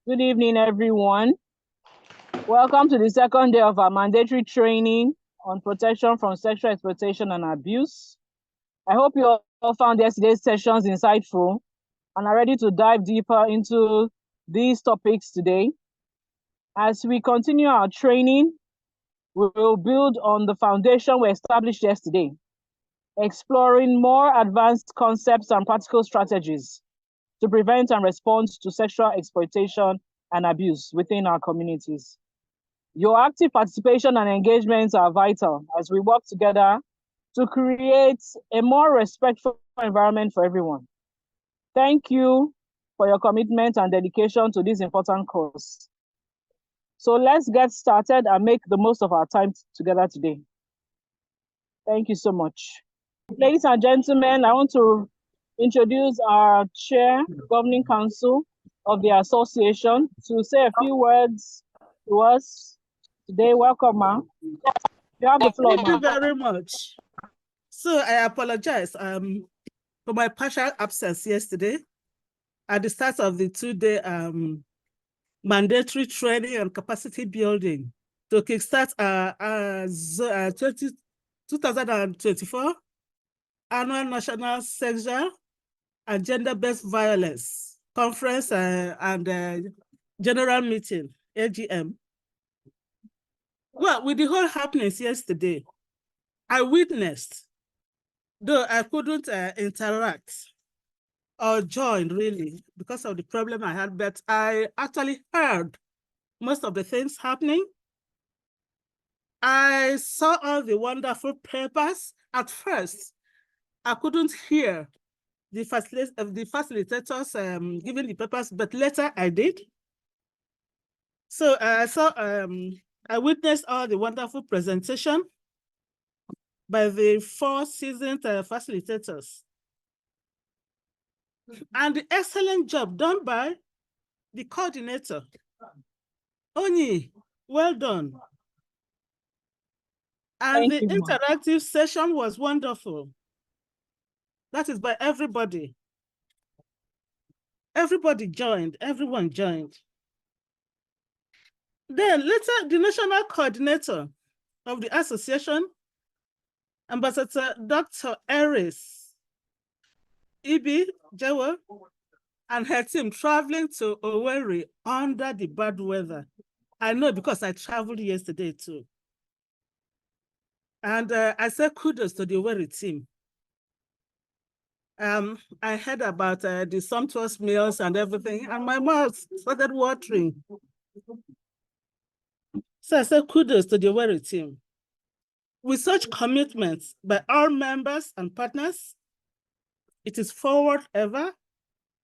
Good evening, everyone. Welcome to the second day of our mandatory training on protection from sexual exploitation and abuse. I hope you all found yesterday's sessions insightful and are ready to dive deeper into these topics today. As we continue our training, we will build on the foundation we established yesterday, exploring more advanced concepts and practical strategies to prevent and respond to sexual exploitation and abuse within our communities. Your active participation and engagement are vital as we work together to create a more respectful environment for everyone. Thank you for your commitment and dedication to this important cause. So let's get started and make the most of our time together today. Thank you so much. Ladies and gentlemen, I want to introduce our chair, governing council of the association, to say a few words to us today. Welcome, ma. You have the floor, ma. Thank you very much. So I apologize for my partial absence yesterday at the start of the two-day mandatory training and capacity building to kickstart 2024 Annual National Sexual and Gender-Based Violence Conference and General Meeting, AGM. Well, with the whole happenings yesterday, I witnessed, though I couldn't interact or join really because of the problem I had, but I actually heard most of the things happening. I saw all the wonderful papers. At first, I couldn't hear the facilitators giving the papers, but later I did. So I witnessed all the wonderful presentation by the 4 seasoned facilitators. And the excellent job done by the coordinator. Oni, well done. And the interactive session was wonderful. That is by everybody. Everybody joined, everyone joined. Then later, the national coordinator of the association, Ambassador Dr. Eris Ibi Jewa, and her team traveling to Owerri under the bad weather. I know because I traveled yesterday too. And I say kudos to the Owerri team. I heard about the sumptuous meals and everything, and my mouth started watering. So I say kudos to the Owerri team. With such commitments by all members and partners, it is forward ever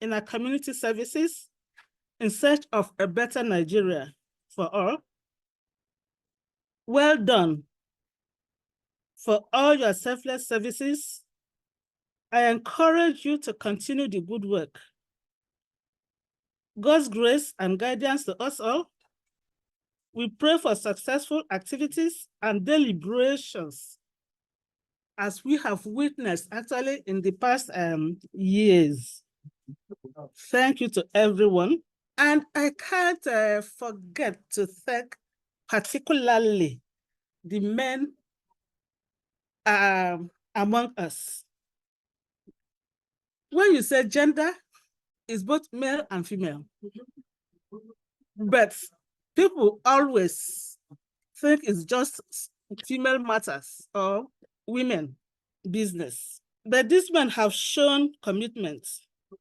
in our community services in search of a better Nigeria for all. Well done for all your selfless services. I encourage you to continue the good work. God's grace and guidance to us all. We pray for successful activities and deliberations as we have witnessed actually in the past years. Thank you to everyone. And I can't forget to thank particularly the men among us. When you say gender, it's both male and female. But people always think it's just female matters or women business. But these men have shown commitment.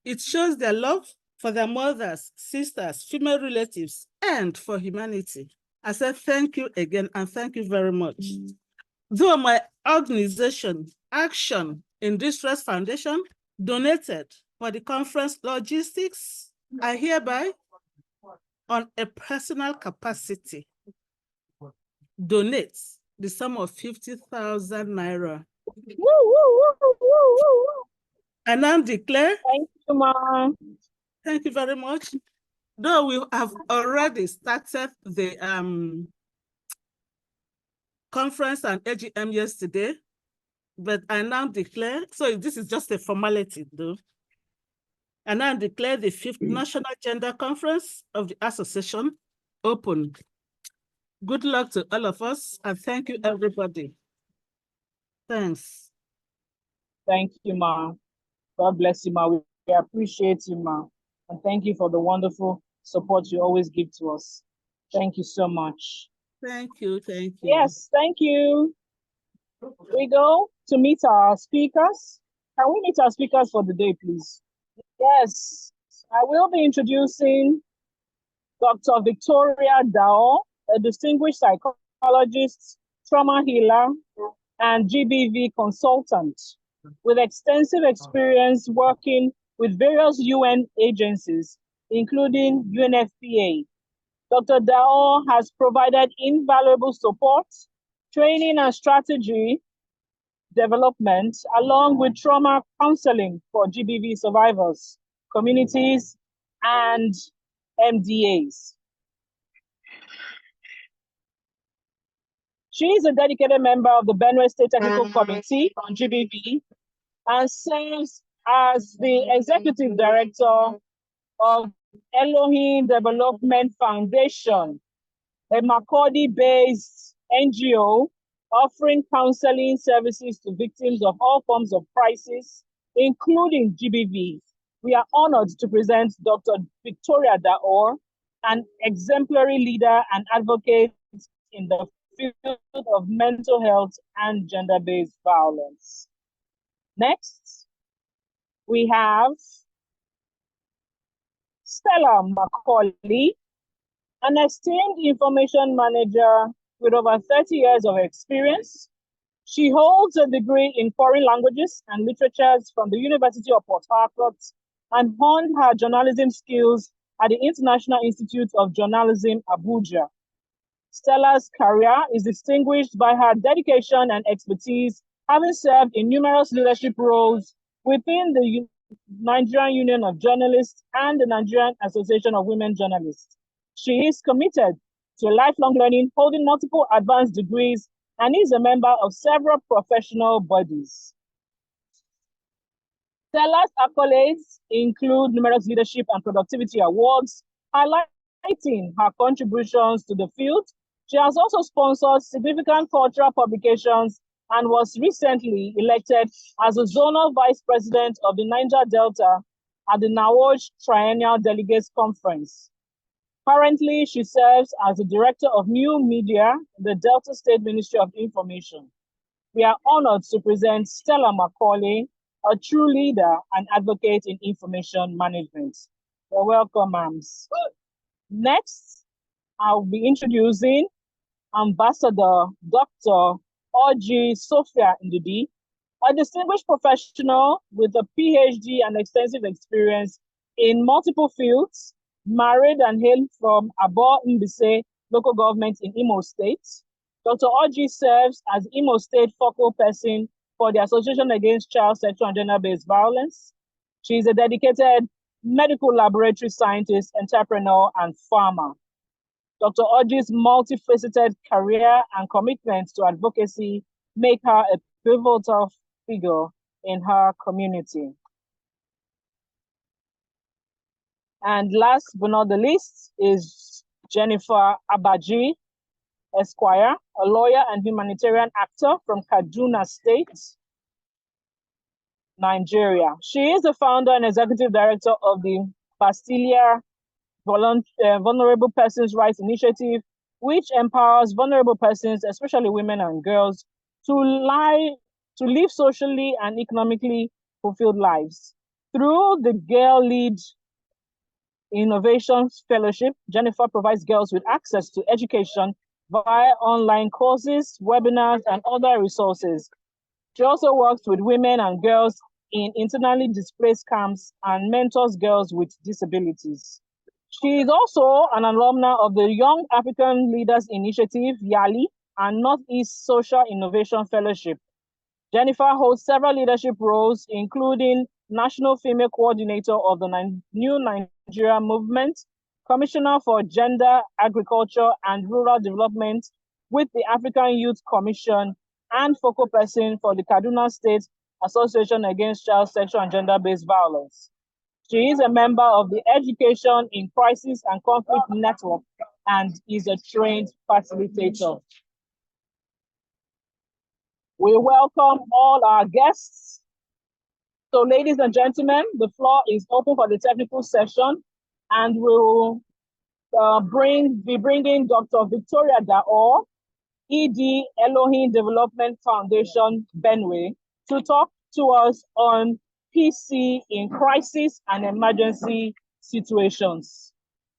It shows their love for their mothers, sisters, female relatives, and for humanity. I say thank you again and thank you very much. Though my organization, Action in Distress Foundation, donated for the conference logistics, I hereby, on a personal capacity, donate the sum of 50,000 naira. I now declare. Thank you, ma. Thank you very much. Though we have already started the conference and AGM yesterday, but I now declare, so this is just a formality though. I now declare the 5th National Gender Conference of the Association open. Good luck to all of us, and thank you, everybody. Thanks. Thank you, Ma. God bless you, Ma. We appreciate you, Ma. And thank you for the wonderful support you always give to us. Thank you so much. Thank you. Thank you. Yes, thank you. We go to meet our speakers. Can we meet our speakers for the day, please? Yes, I will be introducing Dr. Victoria Daaor, a distinguished psychologist, trauma healer, and GBV consultant with extensive experience working with various UN agencies, including UNFPA. Dr. Daaor has provided invaluable support, training, and strategy development, along with trauma counseling for GBV survivors, communities, and MDAs. She is a dedicated member of the Benue State Technical Committee on GBV and serves as the executive director of Elohim Development Foundation, a Makurdi-based NGO offering counseling services to victims of all forms of crisis, including GBV. We are honored to present Dr. Victoria Daaor, an exemplary leader and advocate in the field of mental health and gender-based violence. Next, we have Stella Macaulay, an esteemed information manager with over 30 years of experience. She holds a degree in foreign languages and literatures from the University of Port Harcourt and honed her journalism skills at the International Institute of Journalism, Abuja. Stella's career is distinguished by her dedication and expertise, having served in numerous leadership roles within the Nigerian Union of Journalists and the Nigerian Association of Women Journalists. She is committed to lifelong learning, holding multiple advanced degrees, and is a member of several professional bodies. Stella's accolades include numerous leadership and productivity awards, highlighting her contributions to the field. She has also sponsored significant cultural publications and was recently elected as the Zonal Vice President of the Niger Delta at the NAWOJ Triennial Delegates Conference. Currently, she serves as the Director of New Media in the Delta State Ministry of Information. We are honored to present Stella Macaulay, a true leader and advocate in information management. You're welcome, ma'ams. Next, I'll be introducing Ambassador Dr. Oji Sophia Ndidi, a distinguished professional with a PhD and extensive experience in multiple fields, married and hailed from Abo Mbise local government in Imo State. Dr. Oji serves as Imo State focal person for the Association Against Child Sexual and Gender-Based Violence. She is a dedicated medical laboratory scientist, entrepreneur, and farmer. Dr. Oji's multifaceted career and commitment to advocacy make her a pivotal figure in her community. And last but not the least is Jennifer Abaji, Esquire, a lawyer and humanitarian actor from Kaduna State, Nigeria. She is the founder and executive director of the Bastilla Vulnerable Persons Rights Initiative, which empowers vulnerable persons, especially women and girls, to live socially and economically fulfilled lives. Through the Girl Lead Innovation Fellowship, Jennifer provides girls with access to education via online courses, webinars, and other resources. She also works with women and girls in internally displaced camps and mentors girls with disabilities. She is also an alumna of the Young African Leaders Initiative, YALI, and Northeast Social Innovation Fellowship. Jennifer holds several leadership roles, including National Female Coordinator of the New Nigeria Movement, Commissioner for Gender, Agriculture, and Rural Development with the African Youth Commission, and focal person for the Kaduna State Association Against Child Sexual and Gender-Based Violence. She is a member of the Education in Crisis and Conflict Network and is a trained facilitator. We welcome all our guests. So, ladies and gentlemen, the floor is open for the technical session, and we'll be bringing Dr. Victoria Daaor, ED Elohim Development Foundation, Benue, to talk to us on PC in crisis and emergency situations.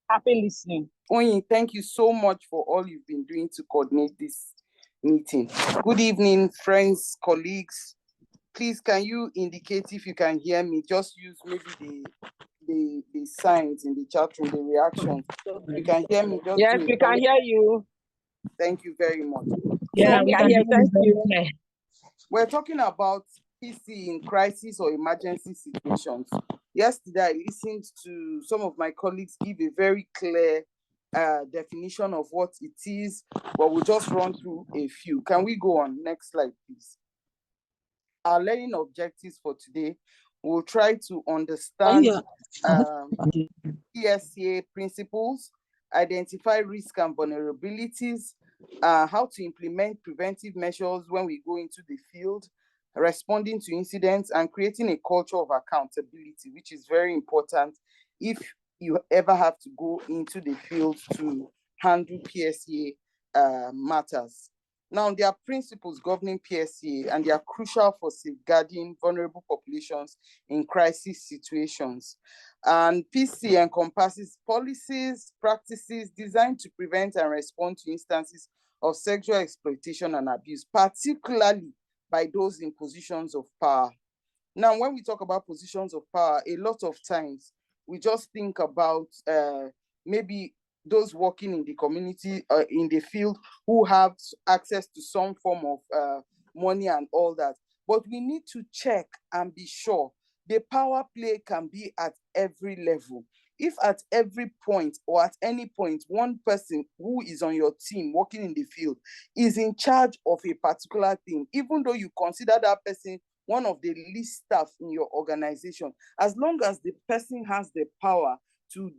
Happy listening. Oyin, thank you so much for all you've been doing to coordinate this meeting. Good evening, friends, colleagues. Please, can you indicate if you can hear me? Just use maybe the signs in the chat room, the reactions. You can hear me. Just yes, we can hear you. Thank you very much. Yeah, we can hear you. Thank you. We're talking about PC in crisis or emergency situations. Yesterday, I listened to some of my colleagues give a very clear definition of what it is, but we'll just run through a few. Can we go on? Next slide, please. Our learning objectives for today, we'll try to understand PSEA principles, identify risk and vulnerabilities, how to implement preventive measures when we go into the field, responding to incidents, and creating a culture of accountability, which is very important if you ever have to go into the field to handle PSEA matters. Now, there are principles governing PSEA, and they are crucial for safeguarding vulnerable populations in crisis situations. And PSEA encompasses policies, practices designed to prevent and respond to instances of sexual exploitation and abuse, particularly by those in positions of power. Now, when we talk about positions of power, a lot of times we just think about maybe those working in the community, in the field, who have access to some form of money and all that. But we need to check and be sure the power play can be at every level. If at every point or at any point, one person who is on your team working in the field is in charge of a particular thing, even though you consider that person one of the least staff in your organization, as long as the person has the power to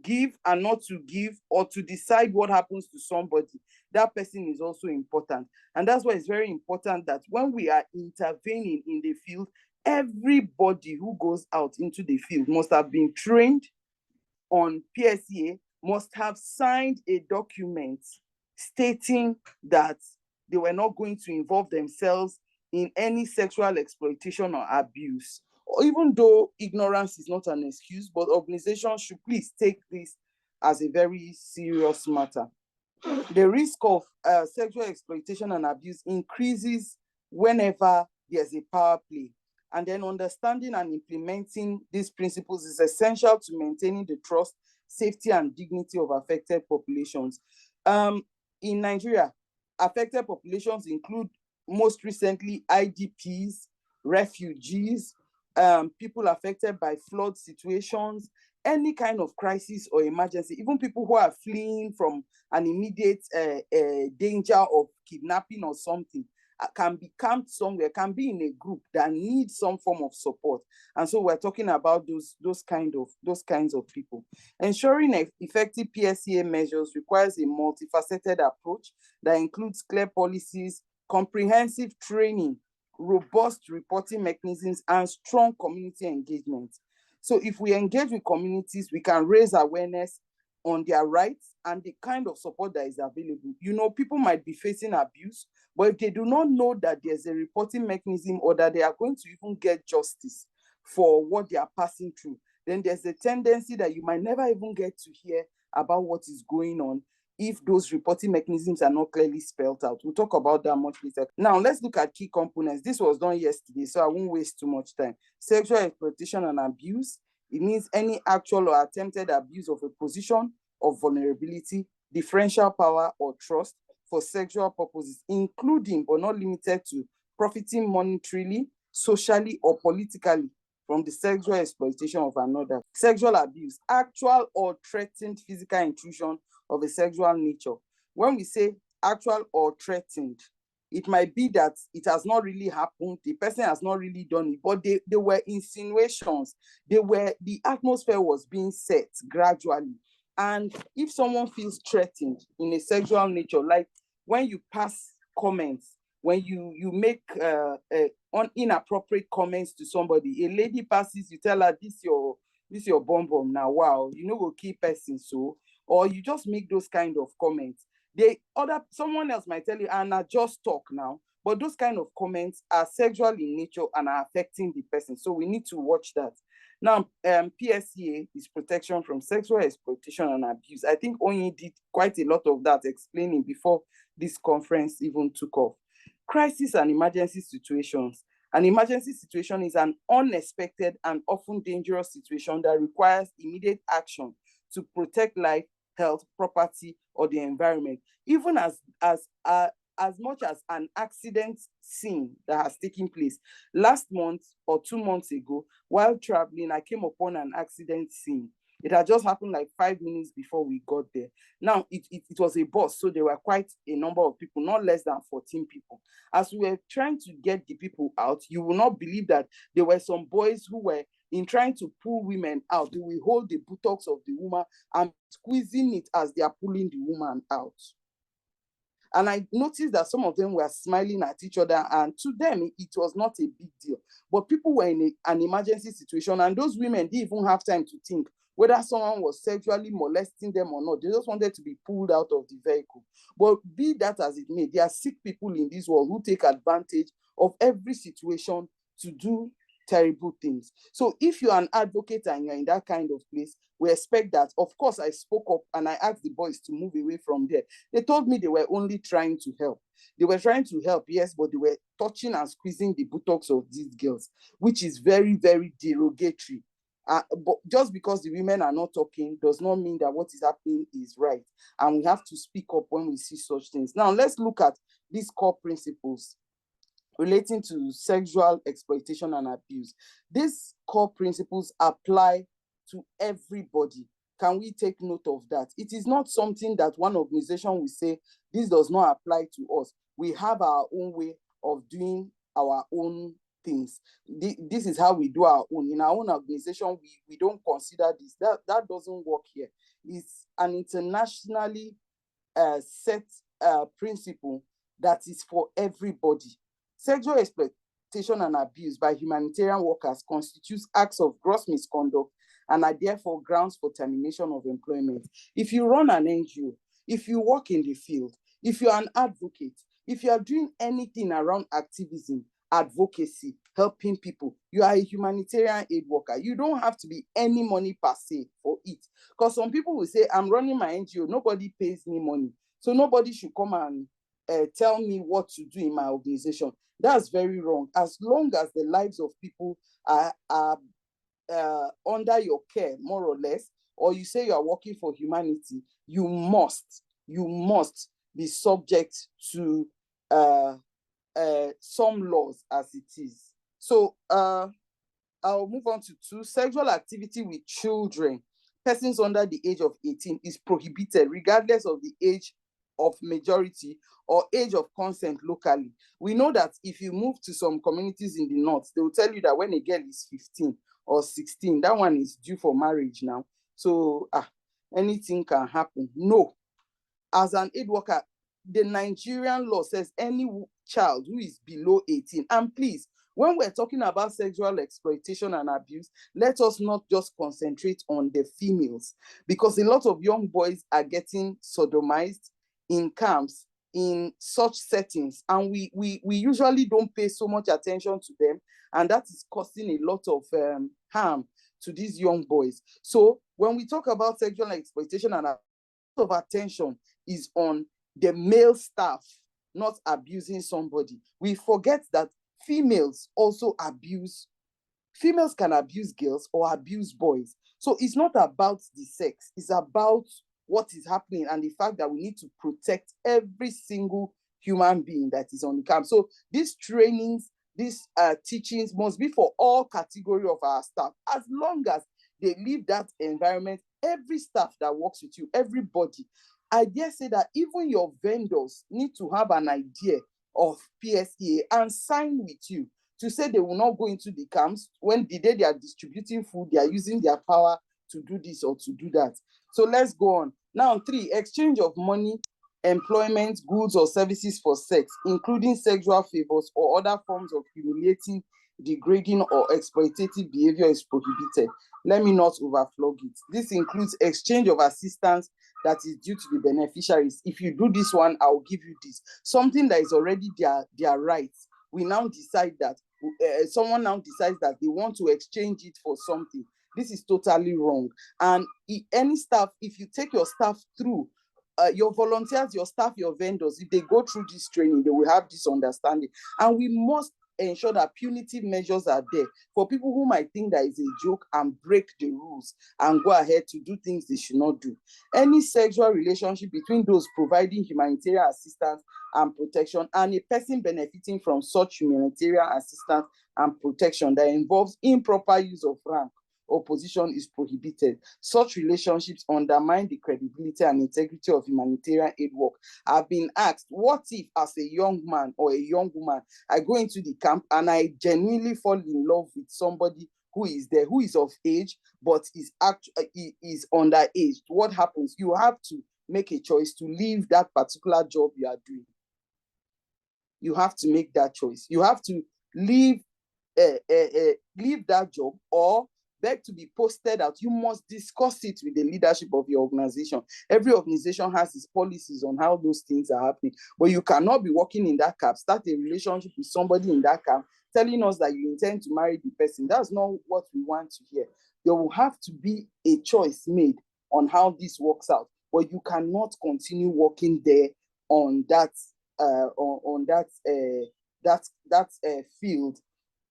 give and not to give, or to decide what happens to somebody, that person is also important. And that's why it's very important that when we are intervening in the field, everybody who goes out into the field must have been trained on PSEA, must have signed a document stating that they were not going to involve themselves in any sexual exploitation or abuse. Or even though ignorance is not an excuse, but organizations should please take this as a very serious matter. The risk of sexual exploitation and abuse increases whenever there's a power play. And then understanding and implementing these principles is essential to maintaining the trust, safety, and dignity of affected populations. In Nigeria, affected populations include most recently IDPs, refugees, people affected by flood situations, any kind of crisis or emergency, even people who are fleeing from an immediate danger of kidnapping or something, can be camped somewhere, can be in a group that needs some form of support. And so we're talking about those kinds of people. Ensuring effective PSEA measures requires a multifaceted approach that includes clear policies, comprehensive training, robust reporting mechanisms, and strong community engagement. So if we engage with communities, we can raise awareness on their rights and the kind of support that is available. You know, people might be facing abuse, but if they do not know that there's a reporting mechanism or that they are going to even get justice for what they are passing through, then there's a tendency that you might never even get to hear about what is going on if those reporting mechanisms are not clearly spelled out. We'll talk about that much later. Now, let's look at key components. This was done yesterday, so I won't waste too much time. Sexual exploitation and abuse. It means any actual or attempted abuse of a position of vulnerability, differential power, or trust for sexual purposes, including but not limited to profiting monetarily, socially, or politically from the sexual exploitation of another. Sexual abuse, actual or threatened physical intrusion of a sexual nature. When we say actual or threatened, It might be that it has not really happened, the person has not really done it, but they were insinuations. The atmosphere was being set gradually. And if someone feels threatened in a sexual nature, like when you pass comments, when you make inappropriate comments to somebody, a lady passes, you tell her, this your bum bum now, wow, you know, go keep person, so, or you just make those kind of comments. Someone else might tell you, Anna, just talk now. But those kind of comments are sexual in nature and are affecting the person. So we need to watch that. Now, PSEA is protection from sexual exploitation and abuse. I think Onyi did quite a lot of that explaining before this conference even took off. Crisis and emergency situations. An emergency situation is an unexpected and often dangerous situation that requires immediate action to protect life, health, property, or the environment, even as much as an accident scene that has taken place. Last month or 2 months ago, while traveling, I came upon an accident scene. It had just happened like 5 minutes before we got there. Now, it was a bus, so there were quite a number of people, not less than 14 people. As we were trying to get the people out, you will not believe that there were some boys who were, in trying to pull women out, they will hold the buttocks of the woman and squeezing it as they are pulling the woman out. And I noticed that some of them were smiling at each other, and to them, it was not a big deal. But people were in an emergency situation, and those women didn't even have time to think whether someone was sexually molesting them or not. They just wanted to be pulled out of the vehicle. But be that as it may, there are sick people in this world who take advantage of every situation to do terrible things. So if you're an advocate and you're in that kind of place, we expect that. Of course, I spoke up and I asked the boys to move away from there. They told me they were only trying to help. They were trying to help, yes, but they were touching and squeezing the buttocks of these girls, which is very, very derogatory. But just because the women are not talking does not mean that what is happening is right. And we have to speak up when we see such things. Now, let's look at these core principles relating to sexual exploitation and abuse. These core principles apply to everybody. Can we take note of that? It is not something that one organization will say, this does not apply to us. We have our own way of doing our own things. This is how we do our own. In our own organization, we don't consider this. That doesn't work here. It's an internationally set principle that is for everybody. Sexual exploitation and abuse by humanitarian workers constitutes acts of gross misconduct and are therefore grounds for termination of employment. If you run an NGO, if you work in the field, if you're an advocate, if you are doing anything around activism, advocacy, helping people, you are a humanitarian aid worker. You don't have to be any money per se for it. Because some people will say, I'm running my NGO, nobody pays me money. So nobody should come and tell me what to do in my organization. That's very wrong. As long as the lives of people are under your care, more or less, or you say you are working for humanity, you must be subject to some laws as it is. So I'll move on to 2. Sexual activity with children, persons under the age of 18, is prohibited regardless of the age of majority or age of consent locally. We know that if you move to some communities in the north, they will tell you that when a girl is 15 or 16, that one is due for marriage now. So anything can happen. No. As an aid worker, the Nigerian law says any child who is below 18, and please, when we're talking about sexual exploitation and abuse, let us not just concentrate on the females, because a lot of young boys are getting sodomized in camps, in such settings, and we usually don't pay so much attention to them, and that is causing a lot of harm to these young boys. So when we talk about sexual exploitation, and a lot of attention is on the male staff not abusing somebody, we forget that females also abuse. Females can abuse girls or abuse boys. So it's not about the sex, it's about what is happening and the fact that we need to protect every single human being that is on the camp. So these trainings, these teachings must be for all category of our staff. As long as they leave that environment, every staff that works with you, everybody, I dare say that even your vendors need to have an idea of PSEA and sign with you to say they will not go into the camps when the day they are distributing food, they are using their power to do this or to do that. So let's go on. Now, 3, exchange of money, employment, goods or services for sex, including sexual favors or other forms of humiliating, degrading or exploitative behavior is prohibited. Let me not overflog it. This includes exchange of assistance that is due to the beneficiaries. If you do this one, I'll give you this. Something that is already their rights. We now decide that, someone now decides that they want to exchange it for something. This is totally wrong. And any staff, if you take your staff through, your volunteers, your staff, your vendors, if they go through this training, they will have this understanding. And we must ensure that punitive measures are there for people who might think that it's a joke and break the rules and go ahead to do things they should not do. Any sexual relationship between those providing humanitarian assistance and protection and a person benefiting from such humanitarian assistance and protection that involves improper use of rank or position is prohibited. Such relationships undermine the credibility and integrity of humanitarian aid work. I've been asked, what if as a young man or a young woman, I go into the camp and I genuinely fall in love with somebody who is there, who is of age, but is underage? What happens? You have to make a choice to leave that particular job you are doing. You have to make that choice. You have to leave that job or beg to be posted out. You must discuss it with the leadership of your organization. Every organization has its policies on how those things are happening, but you cannot be working in that camp, start a relationship with somebody in that camp, telling us that you intend to marry the person. That's not what we want to hear. There will have to be a choice made on how this works out, but you cannot continue working there on that field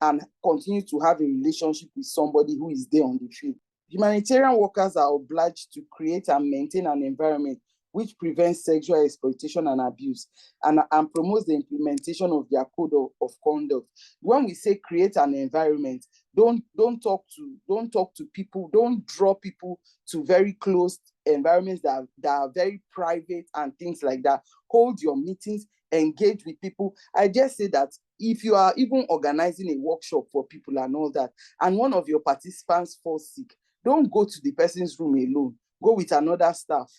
and continue to have a relationship with somebody who is there on the field. Humanitarian workers are obliged to create and maintain an environment which prevents sexual exploitation and abuse and promotes the implementation of their code of conduct. When we say create an environment, don't talk to people, don't draw people to very closed environments that are very private and things like that. Hold your meetings, engage with people. I just say that if you are even organizing a workshop for people and all that, and one of your participants falls sick, don't go to the person's room alone. Go with another staff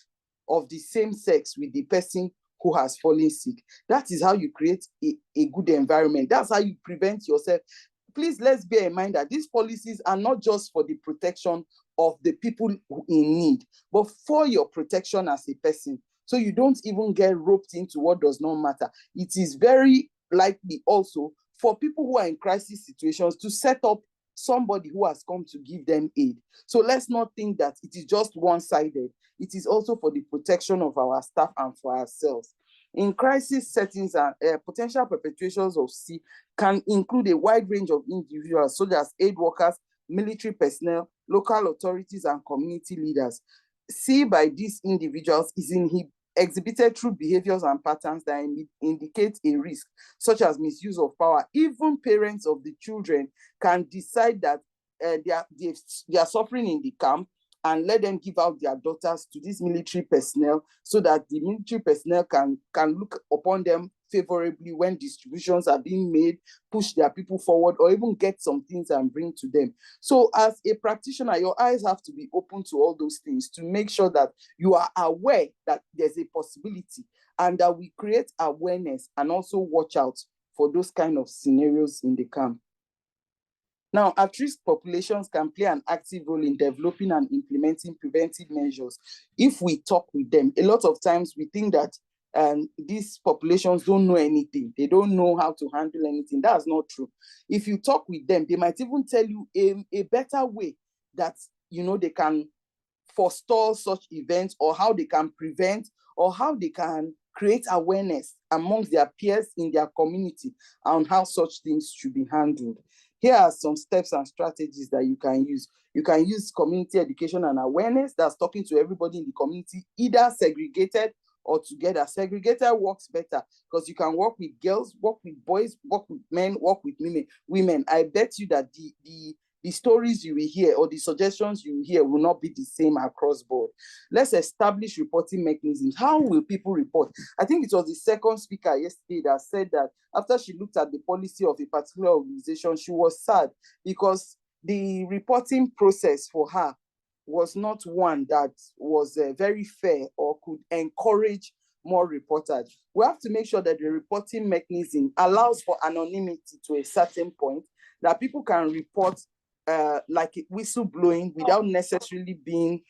of the same sex with the person who has fallen sick. That is how you create a good environment. That's how you prevent yourself. Please, let's bear in mind that these policies are not just for the protection of the people in need, but for your protection as a person. So you don't even get roped into what does not matter. It is very likely also for people who are in crisis situations to set up somebody who has come to give them aid. So let's not think that it is just one-sided. It is also for the protection of our staff and for ourselves. In crisis settings, potential perpetrators of C can include a wide range of individuals, such as aid workers, military personnel, local authorities, and community leaders. C by these individuals is exhibited through behaviors and patterns that indicate a risk, such as misuse of power. Even parents of the children can decide that they are suffering in the camp and let them give out their daughters to this military personnel so that the military personnel can look upon them favorably when distributions are being made, push their people forward, or even get some things and bring to them. So as a practitioner, your eyes have to be open to all those things to make sure that you are aware that there's a possibility and that we create awareness and also watch out for those kind of scenarios in the camp. Now, at-risk populations can play an active role in developing and implementing preventive measures if we talk with them. A lot of times we think that these populations don't know anything. They don't know how to handle anything. That's not true. If you talk with them, they might even tell you a better way that they can forestall such events, or how they can prevent, or how they can create awareness amongst their peers in their community on how such things should be handled. Here are some steps and strategies that you can use. You can use community education and awareness. That's talking to everybody in the community, either segregated or together. Segregated works better because you can work with girls, work with boys, work with men, work with women. I bet you that the stories you will hear or the suggestions you will hear will not be the same across board. Let's establish reporting mechanisms. How will people report? I think it was the second speaker yesterday that said that after she looked at the policy of a particular organization, she was sad because the reporting process for her was not one that was very fair or could encourage more reporters. We have to make sure that the reporting mechanism allows for anonymity to a certain point, that people can report like whistleblowing without necessarily being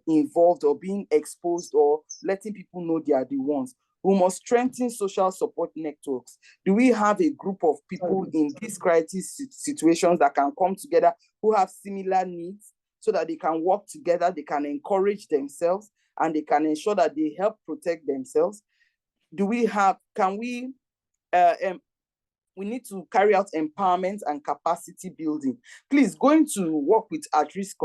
involved or being exposed or letting people know they are the ones. We must strengthen social support networks. Do we have a group of people in these crisis situations that can come together who have similar needs so that they can work together, they can encourage themselves, and they can ensure that they help protect themselves? Do we have, we need to carry out empowerment and capacity building. Please, going to work with at-risk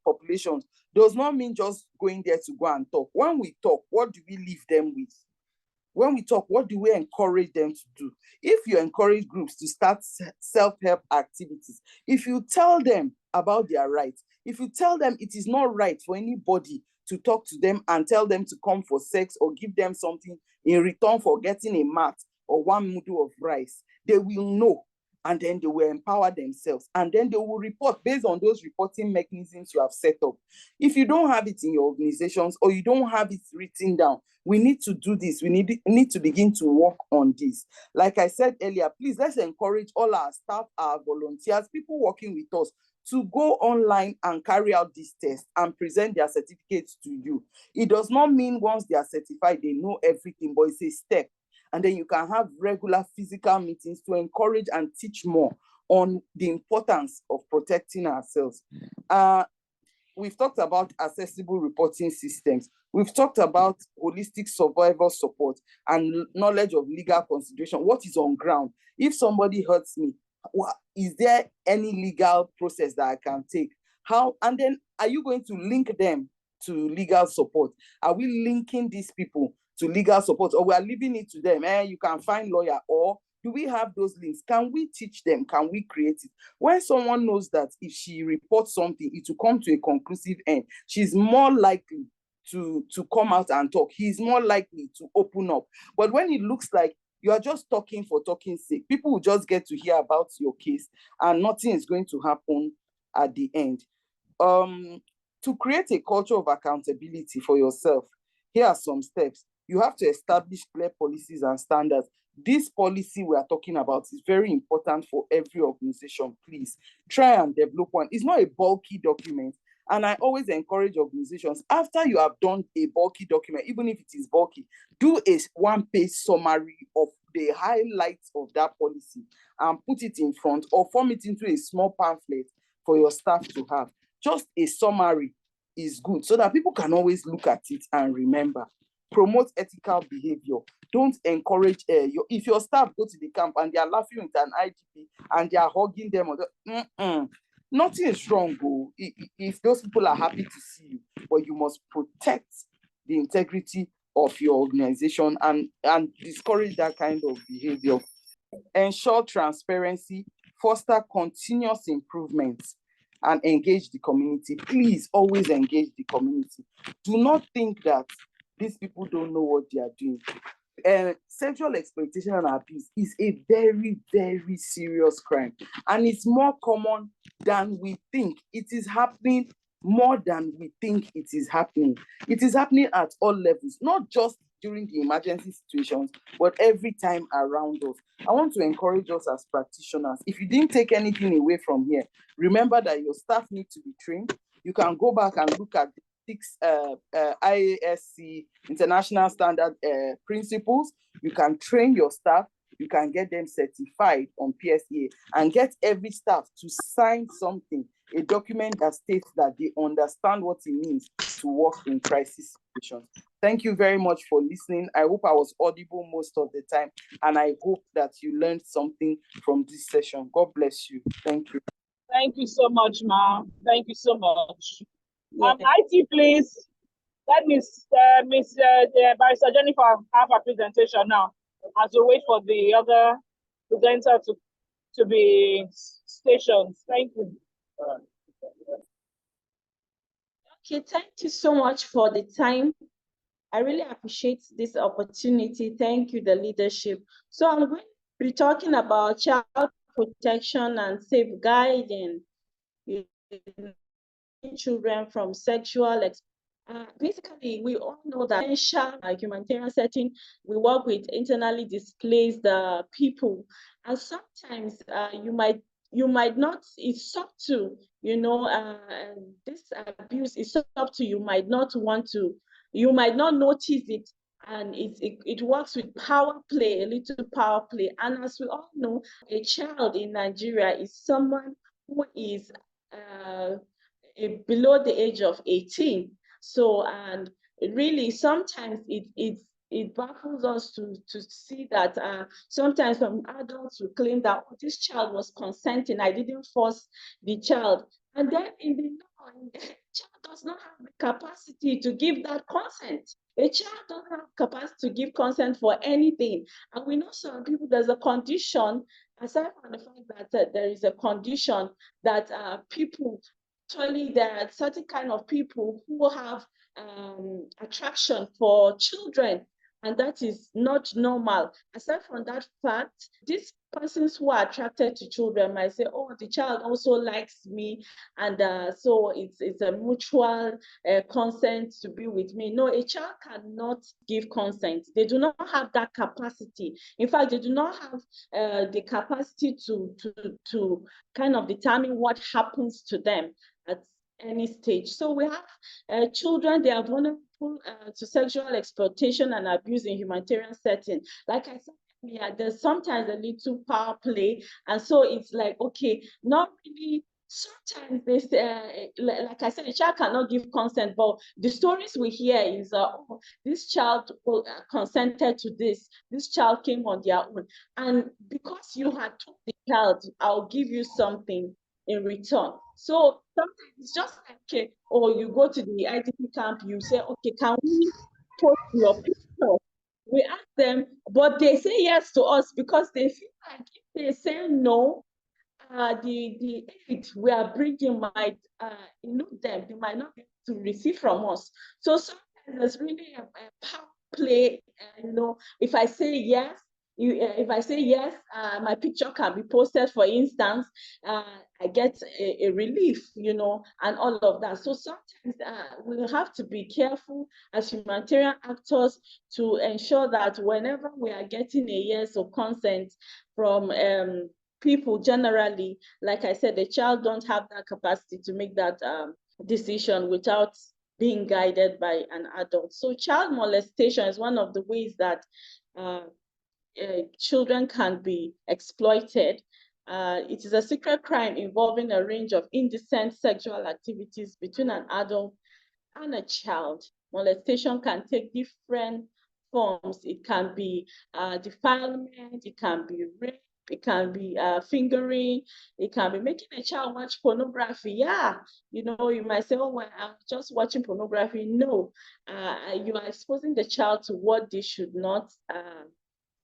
populations does not mean just going there to go and talk. When we talk, what do we leave them with? When we talk, what do we encourage them to do? If you encourage groups to start self-help activities, if you tell them about their rights, if you tell them it is not right for anybody to talk to them and tell them to come for sex or give them something in return for getting a mat or one noodle of rice, they will know, and then they will empower themselves, and then they will report based on those reporting mechanisms you have set up. If you don't have it in your organizations or you don't have it written down, we need to do this. We need to begin to work on this. Like I said earlier, please, let's encourage all our staff, our volunteers, people working with us to go online and carry out this test and present their certificates to you. It does not mean once they are certified, they know everything, but it's a step. And then you can have regular physical meetings to encourage and teach more on the importance of protecting ourselves. We've talked about accessible reporting systems. We've talked about holistic survival support and knowledge of legal consideration. What is on ground? If somebody hurts me, is there any legal process that I can take? How? And then are you going to link them to legal support? Are we linking these people to legal support, or we are leaving it to them? You can find lawyer, or do we have those links? Can we teach them? Can we create it? When someone knows that if she reports something, it will come to a conclusive end, she's more likely to come out and talk. He's more likely to open up. But when it looks like you are just talking for talking's sake, people will just get to hear about your case and nothing is going to happen at the end. To create a culture of accountability for yourself, here are some steps. You have to establish clear policies and standards. This policy we are talking about is very important for every organization. Please try and develop one. It's not a bulky document. And I always encourage organizations, after you have done a bulky document, even if it is bulky, do a one-page summary of the highlights of that policy and put it in front or form it into a small pamphlet for your staff to have. Just a summary is good so that people can always look at it and remember. Promote ethical behavior. Don't encourage if your staff go to the camp and they are laughing with an IGP and they are hugging them, nothing is wrong. If those people are happy to see you, but you must protect the integrity of your organization and discourage that kind of behavior. Ensure transparency, foster continuous improvement, and engage the community. Please always engage the community. Do not think that these people don't know what they are doing. Sexual exploitation and abuse is a very, very serious crime, and it's more common than we think. It is happening more than we think it is happening. It is happening at all levels, not just during the emergency situations, but every time around us. I want to encourage us as practitioners. If you didn't take anything away from here, remember that your staff need to be trained. You can go back and look at the 6 IASC International Standard principles. You can train your staff. You can get them certified on PSEA and get every staff to sign something, a document that states that they understand what it means to work in crisis situations. Thank you very much for listening. I hope I was audible most of the time, and I hope that you learned something from this session. God bless you. Thank you. Thank you so much, ma'am. Thank you so much. Yeah. IT, please. Let Miss Barrister Jennifer have a presentation now, as we wait for the other presenter to be stations. Thank you. Okay, thank you so much for the time. I really appreciate this opportunity. Thank you, the leadership. So I'm going to be talking about child protection and safeguarding children from sexual basically, we all know that in a humanitarian setting, we work with internally displaced people, and sometimes you might not. It's subtle, this abuse is subtle. You might not want to. You might not notice it, and it works with power play, a little power play. And as we all know, a child in Nigeria is someone who is below the age of 18. So, and really sometimes it baffles us to see that sometimes some adults will claim that, oh, this child was consenting, I didn't force the child. And then in the law, the child does not have the capacity to give that consent. A child doesn't have capacity to give consent for anything. And we know some people, there's a condition, aside from the fact that there is a condition that people, actually there are certain kind of people who have attraction for children, and that is not normal. Aside from that fact, these persons who are attracted to children might say, oh, the child also likes me, and so it's a mutual consent to be with me. No, a child cannot give consent. They do not have that capacity. In fact, they do not have the capacity to kind of determine what happens to them at any stage. So we have children, they are vulnerable to sexual exploitation and abuse in humanitarian setting. Like I said, yeah, there's sometimes a little power play, and so it's like, okay, not really. Sometimes they say, like I said, a child cannot give consent, but the stories we hear is, oh, this child consented to this child came on their own. And because you had told the child, I'll give you something in return. So sometimes it's just like, okay, or you go to the IDP camp, you say, okay, can we post your picture? We ask them, but they say yes to us because they feel like if they say no, the aid we are bringing might elude them. They might not be able to receive from us. So sometimes there's really a power play. If I say yes, if I say yes, my picture can be posted, for instance, I get a relief, and all of that. So sometimes we have to be careful as humanitarian actors to ensure that whenever we are getting a yes or consent from people generally, like I said, the child don't have that capacity to make that decision without being guided by an adult. So child molestation is one of the ways that children can be exploited. It is a secret crime involving a range of indecent sexual activities between an adult and a child. Molestation can take different forms. It can be defilement, it can be rape, it can be fingering, it can be making a child watch pornography. Yeah, you might say, oh, well, I'm just watching pornography. No, you are exposing the child to what they should not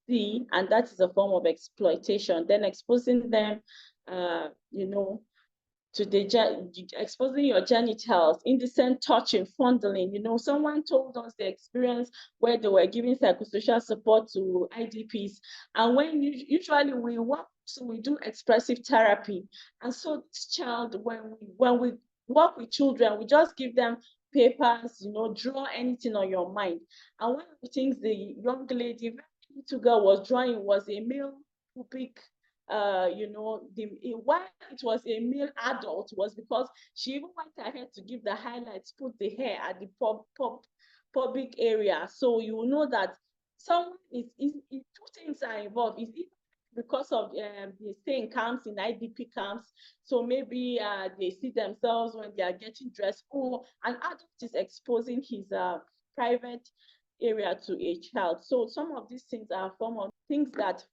see, and that is a form of exploitation. Then exposing them, to exposing your genitals, indecent touching, fondling. Someone told us the experience where they were giving psychosocial support to IDPs, and when usually we work, so we do expressive therapy, and so this child, when we work with children, we just give them papers, draw anything on your mind, and one of the things the young lady, very little girl, was drawing was a male pubic why it was a male adult was because she even went ahead to give the highlights, put the hair at the public area. So you know that someone two things are involved. It's either because of they stay in camps, in IDP camps, so maybe they see themselves when they are getting dressed, or an adult is exposing his private area to a child. So some of these things are a form of things that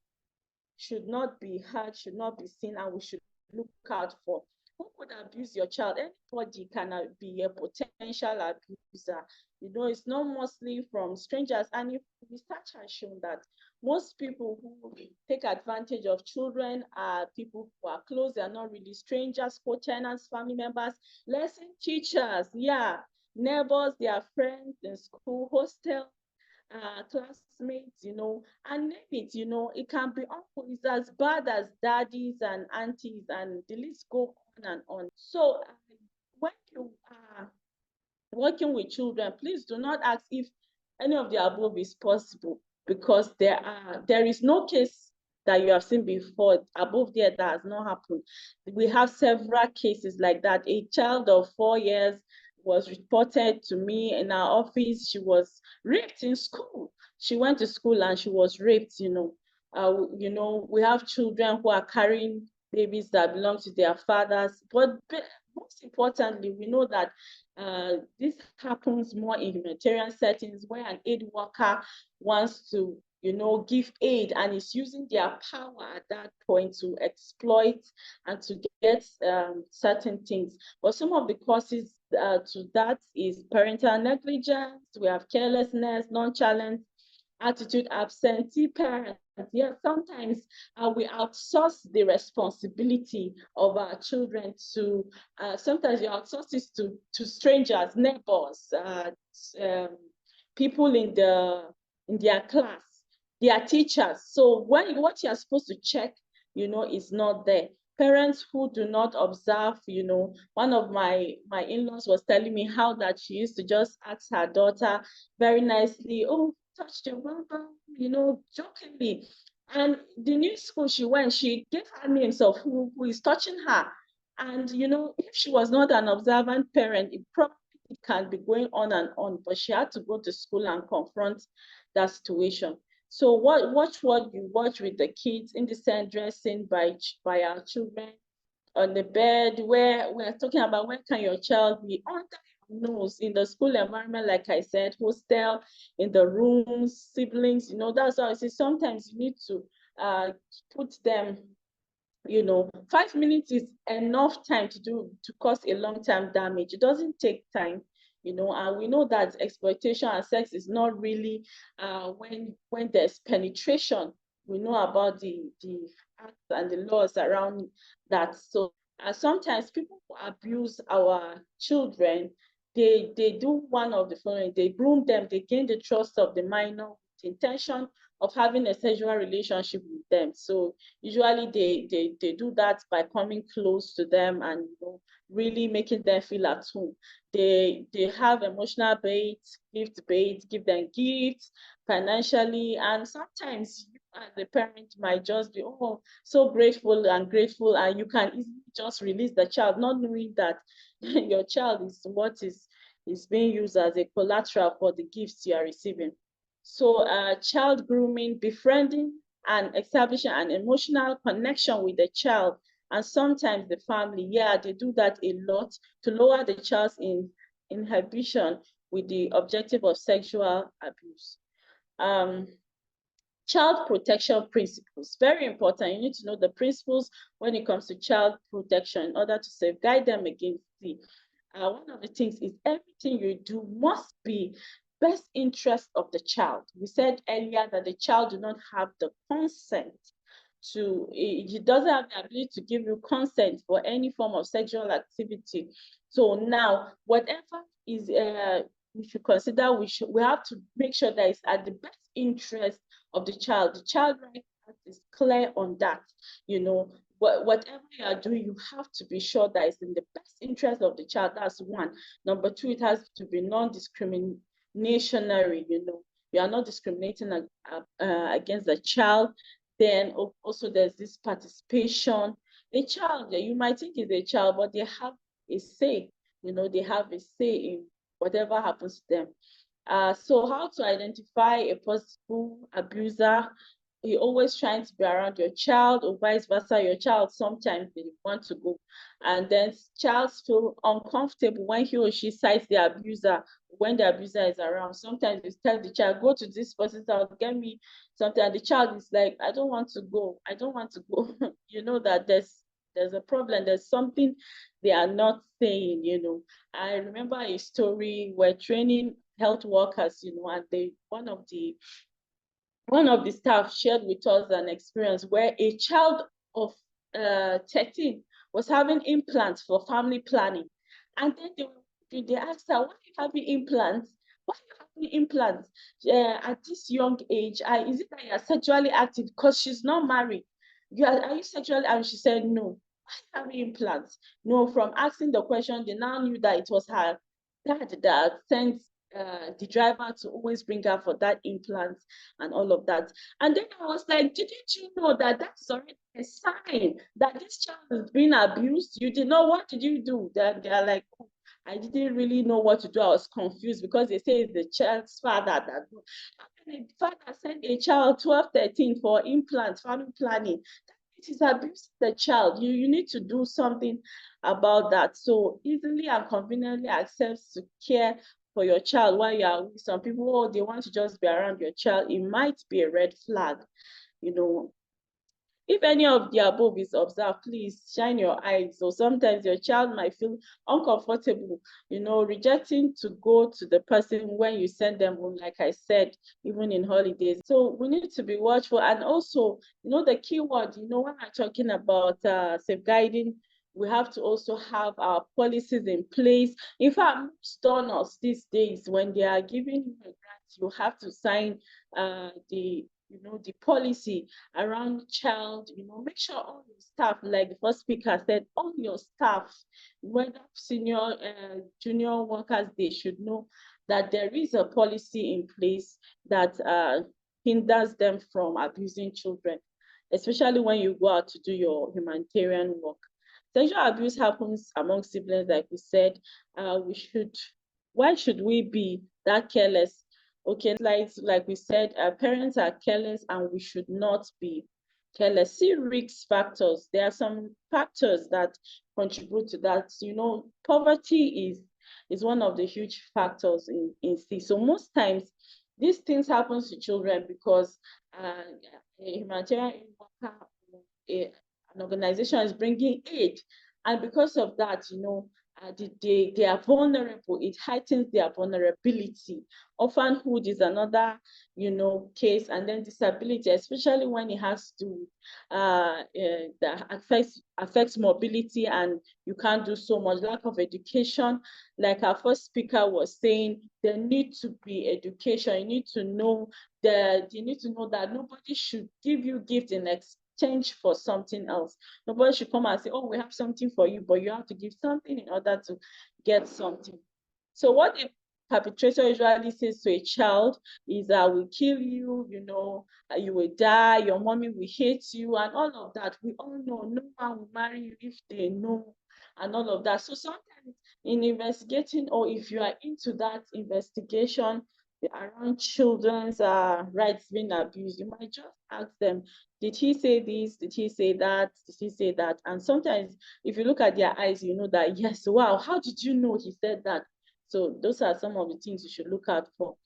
should not be heard, should not be seen, and we should look out for. Who could abuse your child? Anybody can be a potential abuser. It's not mostly from strangers. And if research has shown that most people who take advantage of children are people who are close. They are not really strangers, co-tenants, family members, lesson teachers, yeah, neighbors, their friends in school, hostel, classmates, and name it, it can be uncle. It's as bad as daddies and aunties, and the list go on and on. So when you are working with children, please do not ask if any of the above is possible, because there is no case that you have seen before above there that has not happened. We have several cases like that. A child of 4 years was reported to me in our office. She was raped in school. She went to school and she was raped. We have children who are carrying babies that belong to their fathers, but most importantly, we know that this happens more in humanitarian settings where an aid worker wants to, give aid, and is using their power at that point to exploit and to get certain things. But some of the causes to that is parental negligence. We have carelessness, nonchalance, attitude, absentee parents. Yeah, sometimes we outsource the responsibility of our children to, sometimes you outsource it to strangers, neighbors, um, people in their class, their teachers. So what you're supposed to check, is not there. Parents who do not observe, one of my in-laws was telling me how that she used to just ask her daughter very nicely, oh, touch the rubber, jokingly. And the new school she went, she gave her names of who is touching her. And, if she was not an observant parent, it probably can be going on and on, but she had to go to school and confront that situation. So watch what you watch with the kids, indecent dressing by our children, on the bed, where we're talking about where can your child be under your nose in the school environment, like I said, hostel, in the rooms, siblings, that's why I say sometimes you need to put them, 5 minutes is enough time to cause a long-term damage. It doesn't take time, and we know that exploitation and sex is not really when there's penetration. We know about the acts and the laws around that. So sometimes people who abuse our children, they do one of the following: they groom them, they gain the trust of the minor with the intention of having a sexual relationship with them. So usually they do that by coming close to them and really making them feel at home. They have emotional bait, gift bait, give them gifts financially, and sometimes you as a parent might just be so grateful, and you can easily just release the child, not knowing that your child is what is being used as a collateral for the gifts you are receiving. So child grooming, befriending and establishing an emotional connection with the child, and sometimes the family, yeah, they do that a lot to lower the child's inhibition with the objective of sexual abuse. Child protection principles, very important. You need to know the principles when it comes to child protection in order to safeguard them against the one of the things is everything you do must be best interest of the child. We said earlier that the child do not have the consent he doesn't have the ability to give you consent for any form of sexual activity. So now, whatever is we should consider, we have to make sure that it's at the best interest of the child. The child right is clear on that. Whatever you are doing, you have to be sure that it's in the best interest of the child. That's one. Number two, it has to be non-discriminationary. You are not discriminating against the child. Then also there's this participation. A child, you might think is a child, but they have a say. They have a say in whatever happens to them. So how to identify a possible abuser? You're always trying to be around your child, or vice versa. Your child sometimes they want to go, and then child feel uncomfortable when he or she sights the abuser, when the abuser is around. Sometimes you tell the child, go to this person's house, get me something, and the child is like, I don't want to go, I don't want to go. You know that there's a problem, there's something they are not saying. I remember a story where training health workers, and one of the staff shared with us an experience where a child of 13 was having implants for family planning. And then they asked her, why are you having implants? Why are you having implants at this young age? Is it that you are sexually active? Because she's not married. Are you sexually? And she said, no. Why are you having implants? No, from asking the question, they now knew that it was her dad that sent the driver to always bring her for that implant and all of that. And then I was like, didn't you know that that's already a sign that this child is being abused? You did know, what did you do? Then they're like, oh, I didn't really know what to do. I was confused because they say it's the child's father that do. How can a father send a child 12, 13 for implants, family planning? It is abusing the child. You need to do something about that. So easily and conveniently access to care for your child while you are with some people, oh, they want to just be around your child. It might be a red flag. If any of the above is observed, please shine your eyes. So sometimes your child might feel uncomfortable, rejecting to go to the person when you send them home, like I said, even in holidays. So we need to be watchful. And also, the key word, when we're talking about safeguarding, we have to also have our policies in place. In fact, most donors these days, when they are giving you a grant, you have to sign the policy around child, make sure all your staff, like the first speaker said, all your staff, whether senior, junior workers, they should know that there is a policy in place that hinders them from abusing children, especially when you go out to do your humanitarian work. Sexual abuse happens among siblings, like we said. Why should we be that careless? Okay, like we said, our parents are careless and we should not be careless. See risk factors. There are some factors that contribute to that. Poverty is one of the huge factors in C. So most times these things happen to children because a humanitarian worker, an organization is bringing aid, and because of that, they are vulnerable. It heightens their vulnerability. Orphanhood is another, case, and then disability, especially when it has to that affects mobility, and you can't do so much. Lack of education, like our first speaker was saying, there need to be education. You need to know that nobody should give you gift in exchange for something else. Nobody should come and say, oh, we have something for you, but you have to give something in order to get something. So what a perpetrator usually says to a child is, I will kill you, you will die, your mommy will hate you, and all of that. We all know no one will marry you if they know, and all of that. So sometimes in investigating, or if you are into that investigation around children's rights being abused, you might just ask them, did he say this? Did he say that? Did he say that? And sometimes if you look at their eyes, you know that, yes, wow, how did you know he said that? So those are some of the things you should look out for.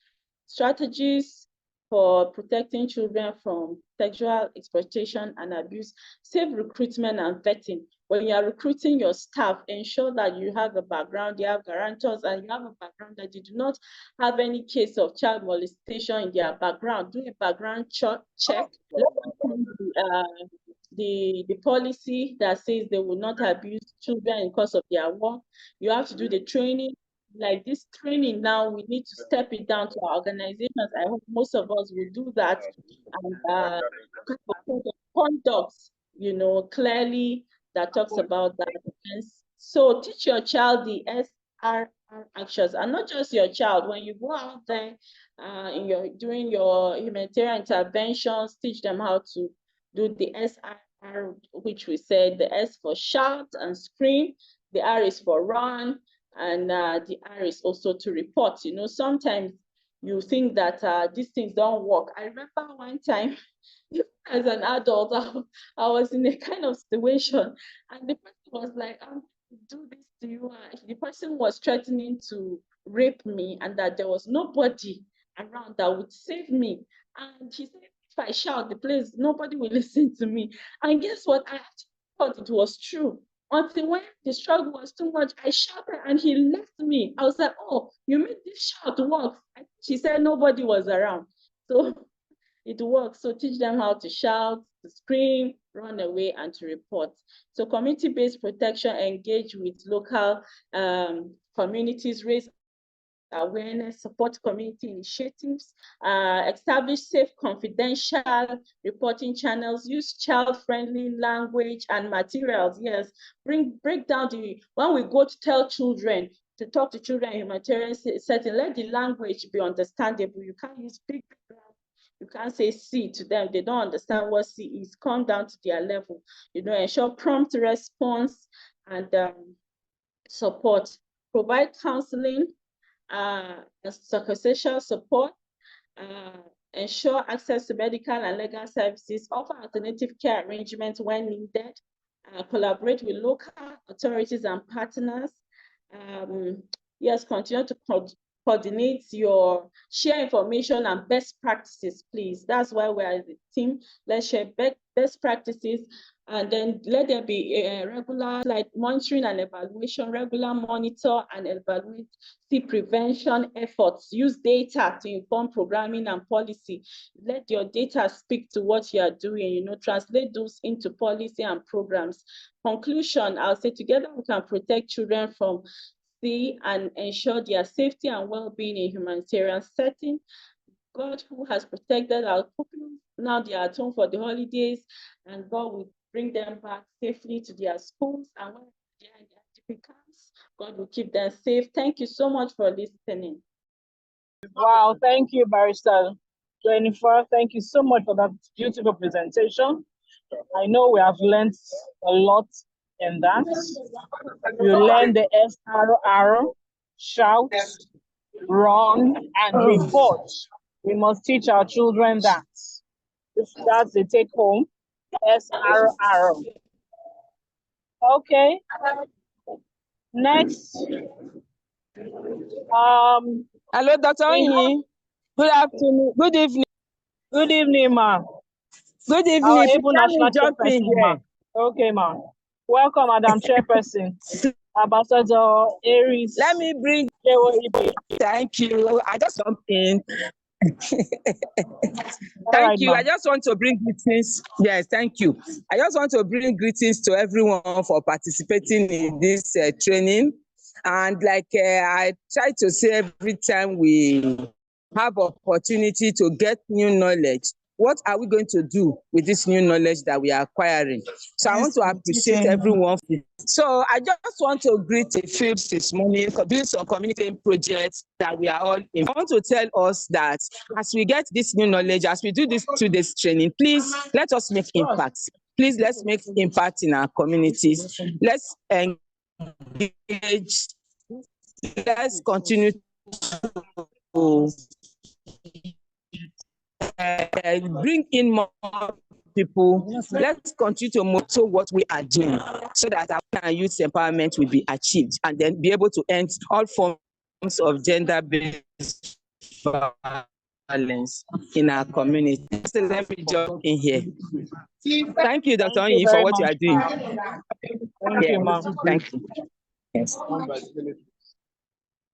Strategies for protecting children from sexual exploitation and abuse: safe recruitment and vetting. When you are recruiting your staff, ensure that you have a background, you have guarantors, and you have a background that you do not have any case of child molestation in their background. Do a background check. The policy that says they will not abuse children in course of their work. You have to do the training. Like this training now, we need to step it down to our organizations. I hope most of us will do that, and code of conduct, clearly that talks about that. And so teach your child the SRR actions, and not just your child. When you go out there during your humanitarian interventions, teach them how to do the SRR, which we said, the S for shout and scream, the R is for run, and the R is also to report. Sometimes you think that these things don't work. I remember one time as an adult, I was in a kind of situation, and the person was like, I'm going to do this to you. The person was threatening to rape me, and that there was nobody around that would save me. And he said, if I shout the place, nobody will listen to me. And guess what? I actually thought it was true. Until when the struggle was too much, I shouted and he left me. I was like, oh, you made this shout work. She said nobody was around. So it works. So teach them how to shout, to scream, run away, and to report. So community-based protection, engage with local communities, raise awareness, support community initiatives, establish safe confidential reporting channels, use child-friendly language and materials. Yes, break down when we go to tell children, to talk to children in humanitarian setting, let the language be understandable. You can't use big you can't say C to them. They don't understand what C is. Come down to their level. Ensure prompt response and support. Provide counseling, psychosocial support, ensure access to medical and legal services, offer alternative care arrangements when needed, collaborate with local authorities and partners. Yes, continue to coordinate share information and best practices, please. That's why we're the team. Let's share best practices, and then let there be a regular monitoring and evaluation, regular monitor and evaluate, see prevention efforts, use data to inform programming and policy. Let your data speak to what you are doing, translate those into policy and programs. Conclusion, I'll say together we can protect children from C and ensure their safety and well-being in humanitarian setting. God, who has protected our people, now they are at home for the holidays, and God will bring them back safely to their schools, and when they are in their camps, God will keep them safe. Thank you so much for listening. Wow, thank you, Barrister Jennifer. Thank you so much for that beautiful presentation. I know we have learned a lot in that. You learned the SRR, shout, run, and report. We must teach our children that. That's the take home, SRR. Okay. Next. Hello, Dr. Onyi. Good afternoon. Good evening. Good evening, ma. Good evening. Our able national Jump in chairperson, ma. Okay, ma. Welcome, Madam Chairperson. Ambassador Aries. Let me bring. Thank you. I just jump in. Thank you. I just want to bring greetings. Yes, thank you. I just want to bring greetings to everyone for participating in this training. And like I try to say every time we have opportunity to get new knowledge, what are we going to do with this new knowledge that we are acquiring? So I want to appreciate everyone. So I just want to greet the fields this morning for doing some community projects that we are all in. I want to tell us that as we get this new knowledge, as we do this 2 days training, please let us make impact. Please let's make impact in our communities. Let's engage. Let's continue to bring in more people. Let's continue to monitor what we are doing so that our youth empowerment will be achieved and then be able to end all forms of gender-based violence in our community. So let me jump in here. Thank you, Dr. Onyi, for what you are doing. Thank you, ma'am. Thank you. Yes.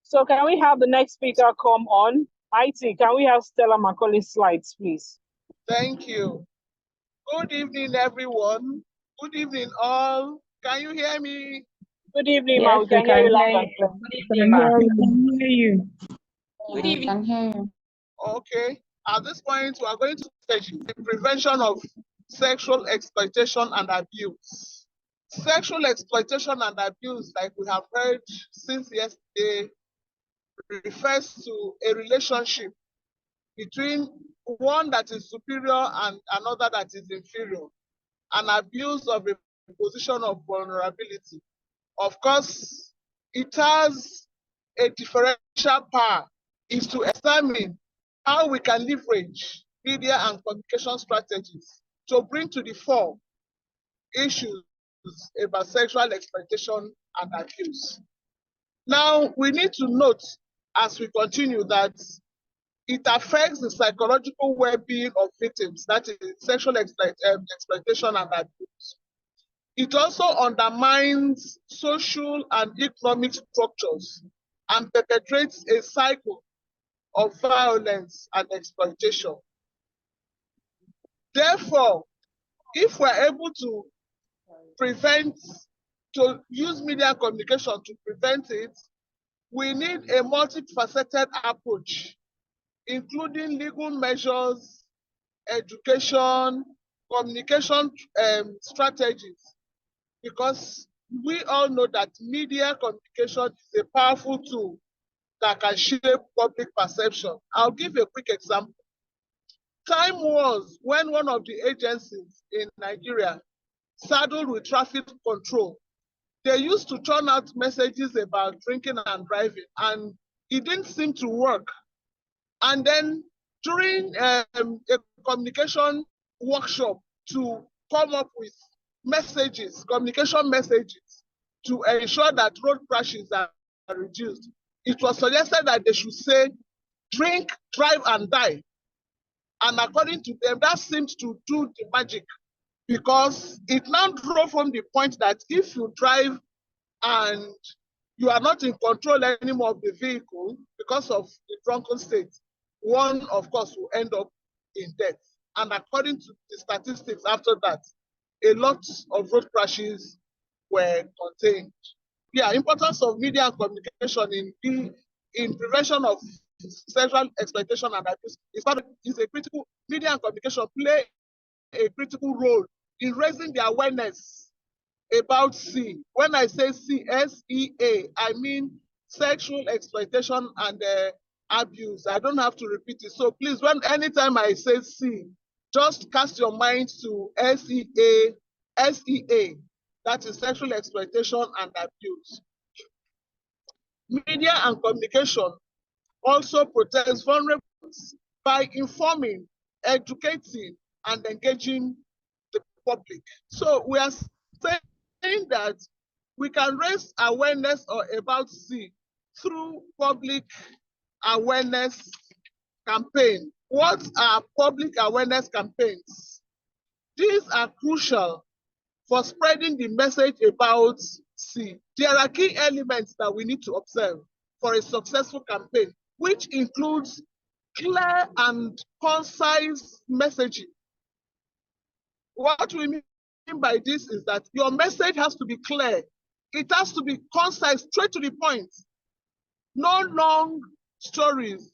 So can we have the next speaker come on? IT, can we have Stella Macaulay's slides, please? Thank you. Good evening, everyone. Good evening, all. Can you hear me? Good evening, ma. We can hear you loud and clear. Good evening, ma. We can hear you. Good evening. I can hear you. Okay. At this point, we are going to stage the prevention of sexual exploitation and abuse. Sexual exploitation and abuse, like we have heard since yesterday, refers to a relationship between one that is superior and another that is inferior, an abuse of a position of vulnerability. Of course, it has a differential power, is to examine how we can leverage media and communication strategies to bring to the fore issues about sexual exploitation and abuse. Now, we need to note as we continue that it affects the psychological well-being of victims, that is sexual exploitation and abuse. It also undermines social and economic structures and perpetrates a cycle of violence and exploitation. Therefore, if we're able to use media communication to prevent it, we need a multifaceted approach, including legal measures, education, communication strategies, because we all know that media communication is a powerful tool that can shape public perception. I'll give a quick example. Time was when one of the agencies in Nigeria, saddled with traffic control, they used to turn out messages about drinking and driving, and it didn't seem to work. And then during a communication workshop to come up with messages, communication messages, to ensure that road crashes are reduced, it was suggested that they should say, drink, drive, and die. And according to them, that seemed to do the magic, because it now drove home the point that if you drive and you are not in control anymore of the vehicle because of the drunken state, one, of course, will end up in death. And according to the statistics after that, a lot of road crashes were contained. Yeah, importance of media and communication in prevention of sexual exploitation and abuse is a critical. Media and communication play a critical role in raising the awareness about C. When I say C, SEA, I mean sexual exploitation and abuse. I don't have to repeat it. So please, anytime I say C, just cast your mind to SEA, that is sexual exploitation and abuse. Media and communication also protects vulnerables by informing, educating, and engaging the public. So we are saying that we can raise awareness about C through public awareness campaign. What are public awareness campaigns? These are crucial for spreading the message about C. There are key elements that we need to observe for a successful campaign, which includes clear and concise messaging. What we mean by this is that your message has to be clear. It has to be concise, straight to the point. No long stories.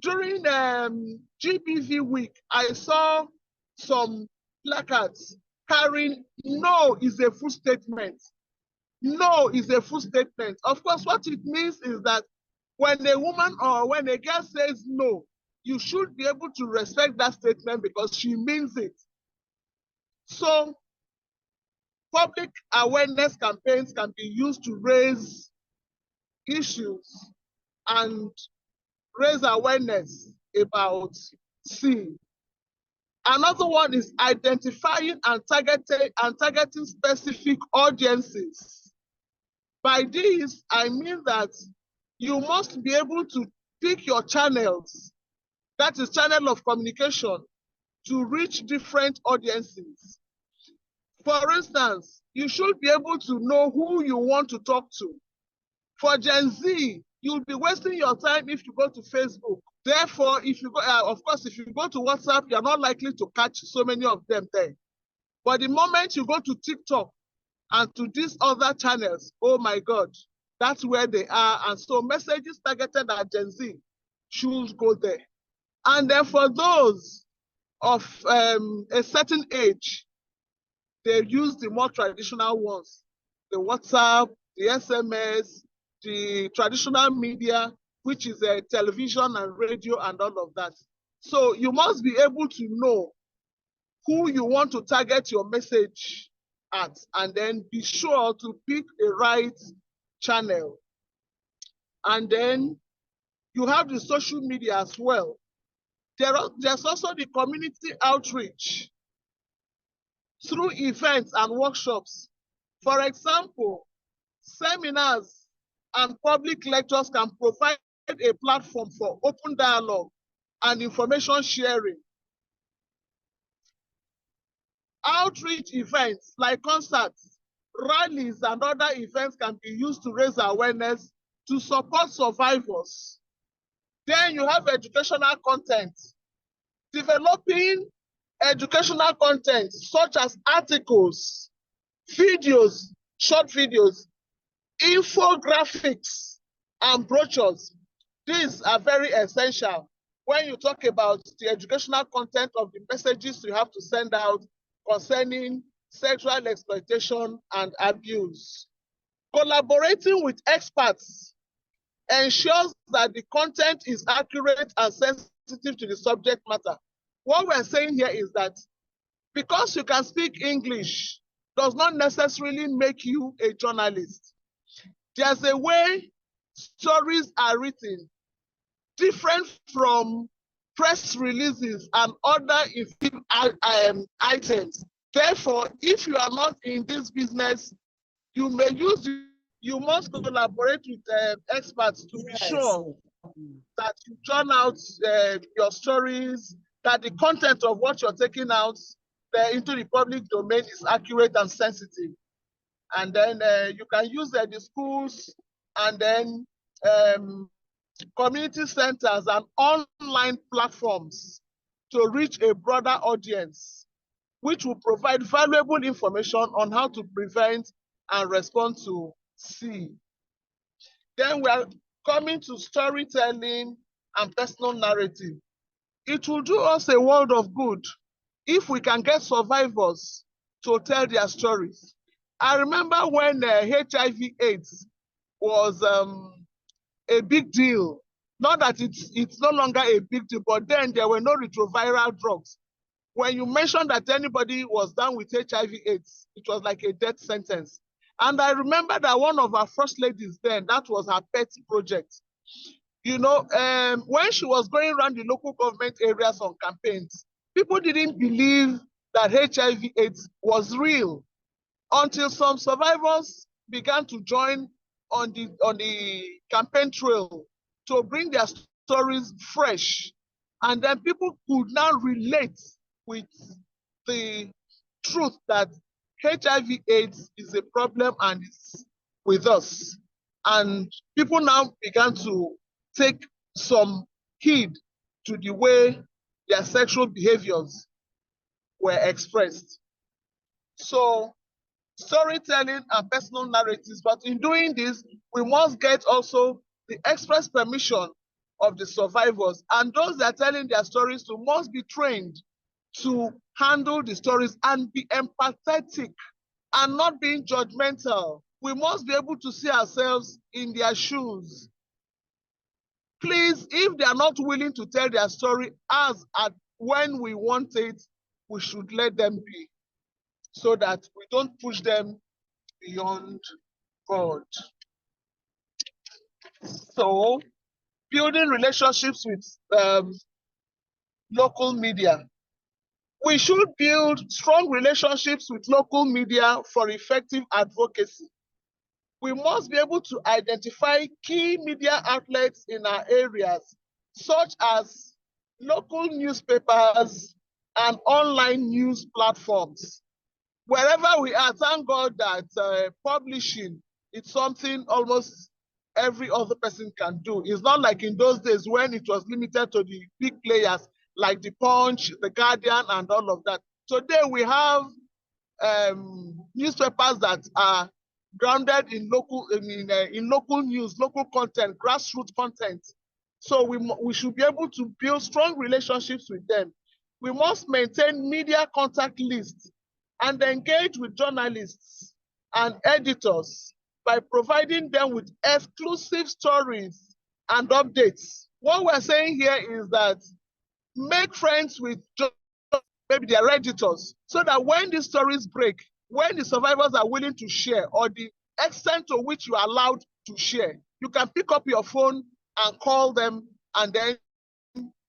During GBV week, I saw some placards carrying "no" is a full statement. No is a full statement. Of course, what it means is that when a woman or when a girl says no, you should be able to respect that statement because she means it. So public awareness campaigns can be used to raise issues and raise awareness about C. Another one is identifying and targeting specific audiences. By this, I mean that you must be able to pick your channels, that is channel of communication, to reach different audiences. For instance, you should be able to know who you want to talk to. For Gen Z, you'll be wasting your time if you go to Facebook. Therefore, if you go, of course, if you go to WhatsApp, you're not likely to catch so many of them there. But the moment you go to TikTok and to these other channels, oh my God, that's where they are. And so messages targeted at Gen Z should go there. And then for those of a certain age, they use the more traditional ones, the WhatsApp, the SMS, the traditional media, which is television and radio and all of that. So you must be able to know who you want to target your message at, and then be sure to pick a right channel. And then you have the social media as well. There's also the community outreach through events and workshops. For example, seminars and public lectures can provide a platform for open dialogue and information sharing. Outreach events like concerts, rallies, and other events can be used to raise awareness to support survivors. Then you have educational content. Developing educational content such as articles, videos, short videos, infographics, and brochures. These are very essential when you talk about the educational content of the messages you have to send out concerning sexual exploitation and abuse. Collaborating with experts ensures that the content is accurate and sensitive to the subject matter. What we're saying here is that because you can speak English does not necessarily make you a journalist. There's a way stories are written different from press releases and other items. Therefore, if you are not in this business, you must collaborate with experts to be sure that you churn out your stories, that the content of what you're taking out into the public domain is accurate and sensitive. And then you can use the schools and then community centers and online platforms to reach a broader audience, which will provide valuable information on how to prevent and respond to C. Then we are coming to storytelling and personal narrative. It will do us a world of good if we can get survivors to tell their stories. I remember when HIV/AIDS was a big deal. Not that it's no longer a big deal, but then there were no retroviral drugs. When you mentioned that anybody was down with HIV/AIDS, it was like a death sentence. And I remember that one of our first ladies then, that was her pet project. You know, when she was going around the local government areas on campaigns, people didn't believe that HIV/AIDS was real until some survivors began to join on the campaign trail to bring their stories fresh. And then people could now relate with the truth that HIV/AIDS is a problem and it's with us. And people now began to take some heed to the way their sexual behaviors were expressed. So storytelling and personal narratives, but in doing this, we must get also the express permission of the survivors, and those that are telling their stories to must be trained to handle the stories and be empathetic and not being judgmental. We must be able to see ourselves in their shoes. Please, if they are not willing to tell their story as at when we want it, we should let them be, so that we don't push them beyond God. So, building relationships with local media. We should build strong relationships with local media for effective advocacy. We must be able to identify key media outlets in our areas, such as local newspapers and online news platforms. Wherever we are, thank God that publishing is something almost every other person can do. It's not like in those days when it was limited to the big players like the Punch, the Guardian, and all of that. Today we have newspapers that are grounded in local news, local content, grassroots content. So we should be able to build strong relationships with them. We must maintain media contact lists and engage with journalists and editors by providing them with exclusive stories and updates. What we're saying here is that make friends with maybe their editors, so that when the stories break, when the survivors are willing to share, or the extent to which you are allowed to share, you can pick up your phone and call them, and then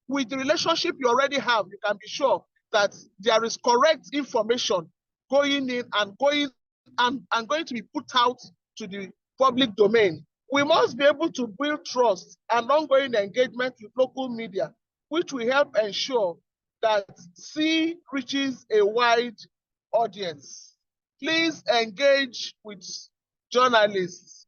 with the relationship you already have, you can be sure that there is correct information going in and going to be put out to the public domain. We must be able to build trust and ongoing engagement with local media, which will help ensure that C reaches a wide audience. Please engage with journalists,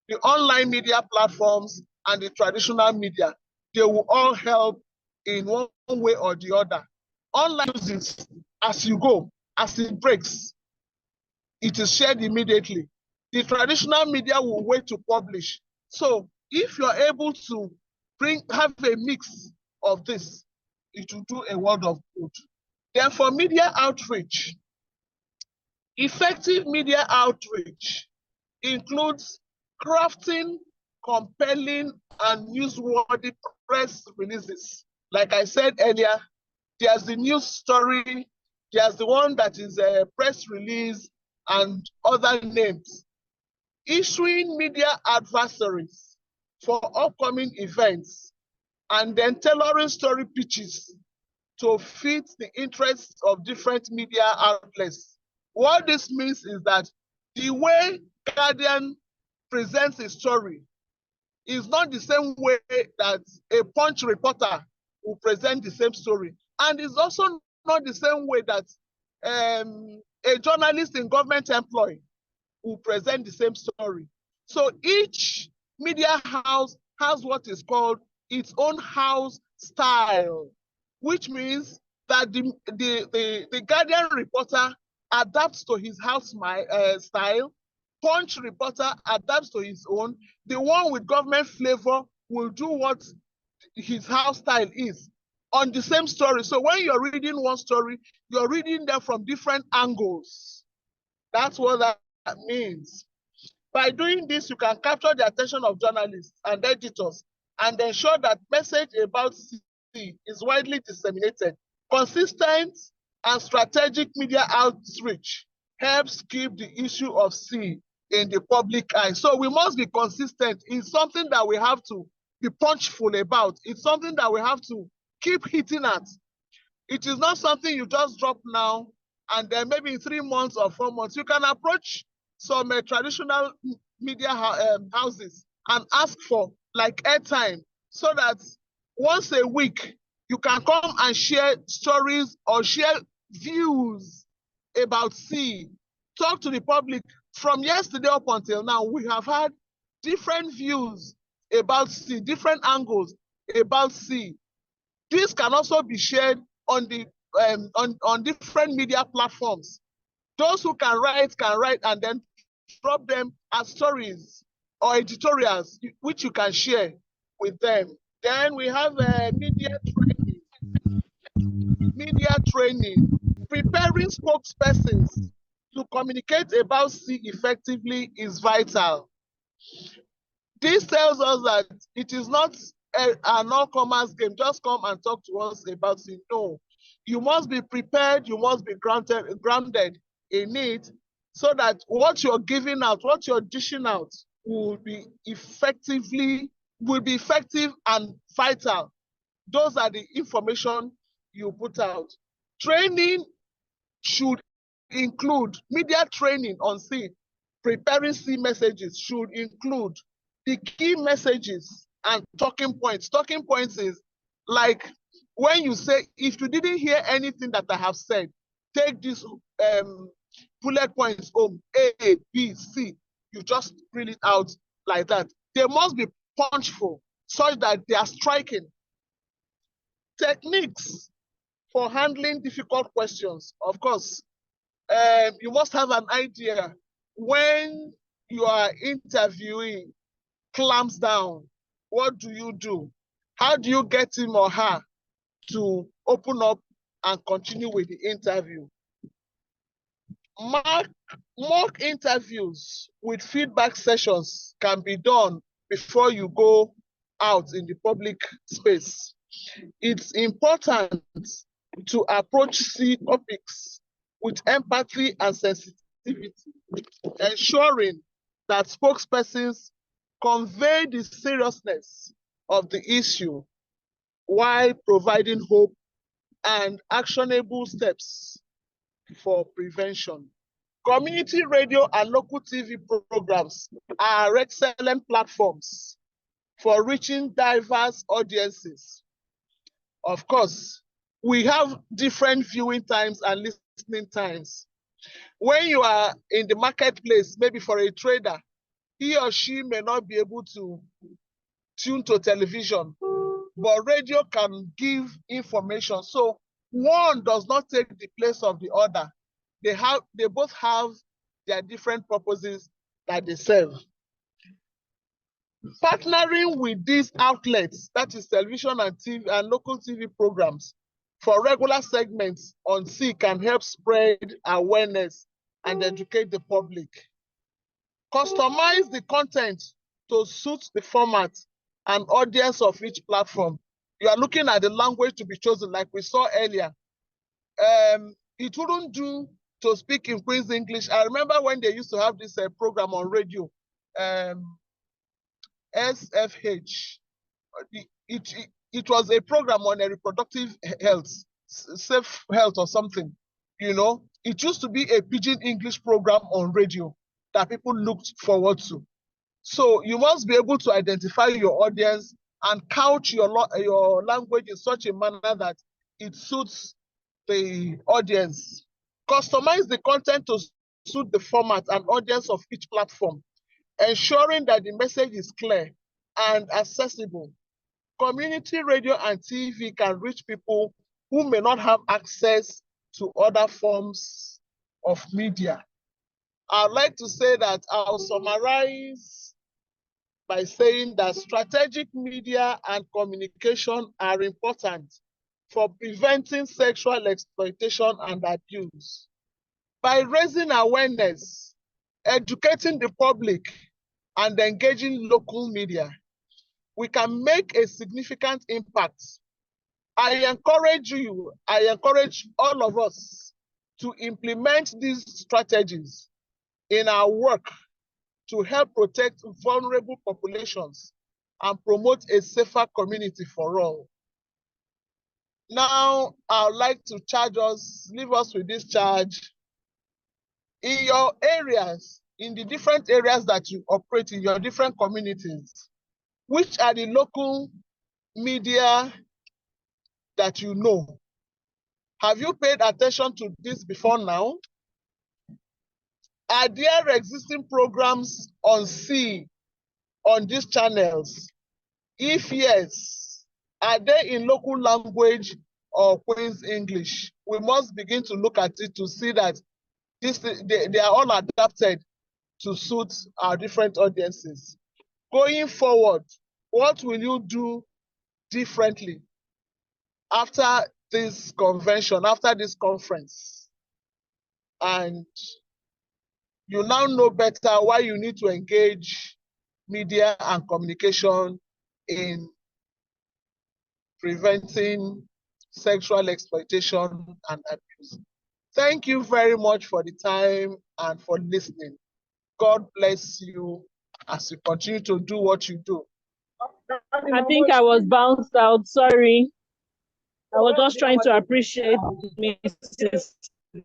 the online media platforms, and the traditional media. They will all help in one way or the other. Online uses as you go, as it breaks, it is shared immediately. The traditional media will wait to publish. So if you're able to have a mix of this, it will do a world of good. Then for media outreach, effective media outreach includes crafting compelling and newsworthy press releases. Like I said earlier, there's the news story, there's the one that is a press release and other names. Issuing media adversaries for upcoming events and then tailoring story pitches to fit the interests of different media outlets. What this means is that the way Guardian presents a story is not the same way that a Punch reporter will present the same story. And it's also not the same way that a journalist in government employ will present the same story. So each media house has what is called its own house style, which means that the Guardian reporter adapts to his house style, Punch reporter adapts to his own, the one with government flavor will do what his house style is on the same story. So when you're reading one story, you're reading them from different angles. That's what that means. By doing this, you can capture the attention of journalists and editors and ensure that message about C is widely disseminated. Consistent and strategic media outreach helps keep the issue of C in the public eye. So we must be consistent. It's something that we have to be punchful about. It's something that we have to keep hitting at. It is not something you just drop now and then maybe in 3 months or 4 months. You can approach some traditional media houses and ask for like airtime so that once a week you can come and share stories or share views about C. Talk to the public. From yesterday up until now, we have had different views about C, different angles about C. This can also be shared on the on different media platforms. Those who can write and then drop them as stories or editorials, which you can share with them. Then we have media training. Media training, preparing spokespersons to communicate about C effectively is vital. This tells us that it is not an all-comers game. Just come and talk to us about C. No, you must be prepared. You must be grounded in it, so that what you're giving out, what you're dishing out, will be effective and vital. Those are the information you put out. Training should include media training on C. Preparing C messages should include the key messages and talking points. Talking points is like when you say, if you didn't hear anything that I have said, take these bullet points home, A, B, C. You just read it out like that. They must be punchful such that they are striking. Techniques for handling difficult questions. Of course, you must have an idea when you are interviewing clamps down. What do you do? How do you get him or her to open up and continue with the interview? Mock interviews with feedback sessions can be done before you go out in the public space. It's important to approach C topics with empathy and sensitivity, ensuring that spokespersons convey the seriousness of the issue while providing hope and actionable steps for prevention. Community radio and local TV programs are excellent platforms for reaching diverse audiences. Of course, we have different viewing times and listening times. When you are in the marketplace, maybe for a trader, he or she may not be able to tune to television, but radio can give information. So one does not take the place of the other. They both have their different purposes that they serve. Partnering with these outlets, that is television and TV and local TV programs, for regular segments on C can help spread awareness and educate the public. Customize the content to suit the format and audience of each platform. You are looking at the language to be chosen, like we saw earlier. It wouldn't do to speak in Queen's English. I remember when they used to have this program on radio, SFH. It was a program on a reproductive health, safe health or something. You know, it used to be a pidgin English program on radio that people looked forward to. So you must be able to identify your audience and couch your language in such a manner that it suits the audience. Customize the content to suit the format and audience of each platform, ensuring that the message is clear and accessible. Community radio and TV can reach people who may not have access to other forms of media. I'd like to say that I'll summarize by saying that strategic media and communication are important for preventing sexual exploitation and abuse. By raising awareness, educating the public, and engaging local media, we can make a significant impact. I encourage all of us to implement these strategies in our work to help protect vulnerable populations and promote a safer community for all. Now, I would like to leave us with this charge. In your areas, in the different areas that you operate in your different communities, which are the local media that you know? Have you paid attention to this before now? Are there existing programs on C on these channels? If yes, are they in local language or Queen's English? We must begin to look at it to see that they are all adapted to suit our different audiences. Going forward, what will you do differently after this convention, after this conference? And you now know better why you need to engage media and communication in preventing sexual exploitation and abuse. Thank you very much for the time and for listening. God bless you as you continue to do what you do. I think I was bounced out. Sorry. I was just trying to appreciate Mrs.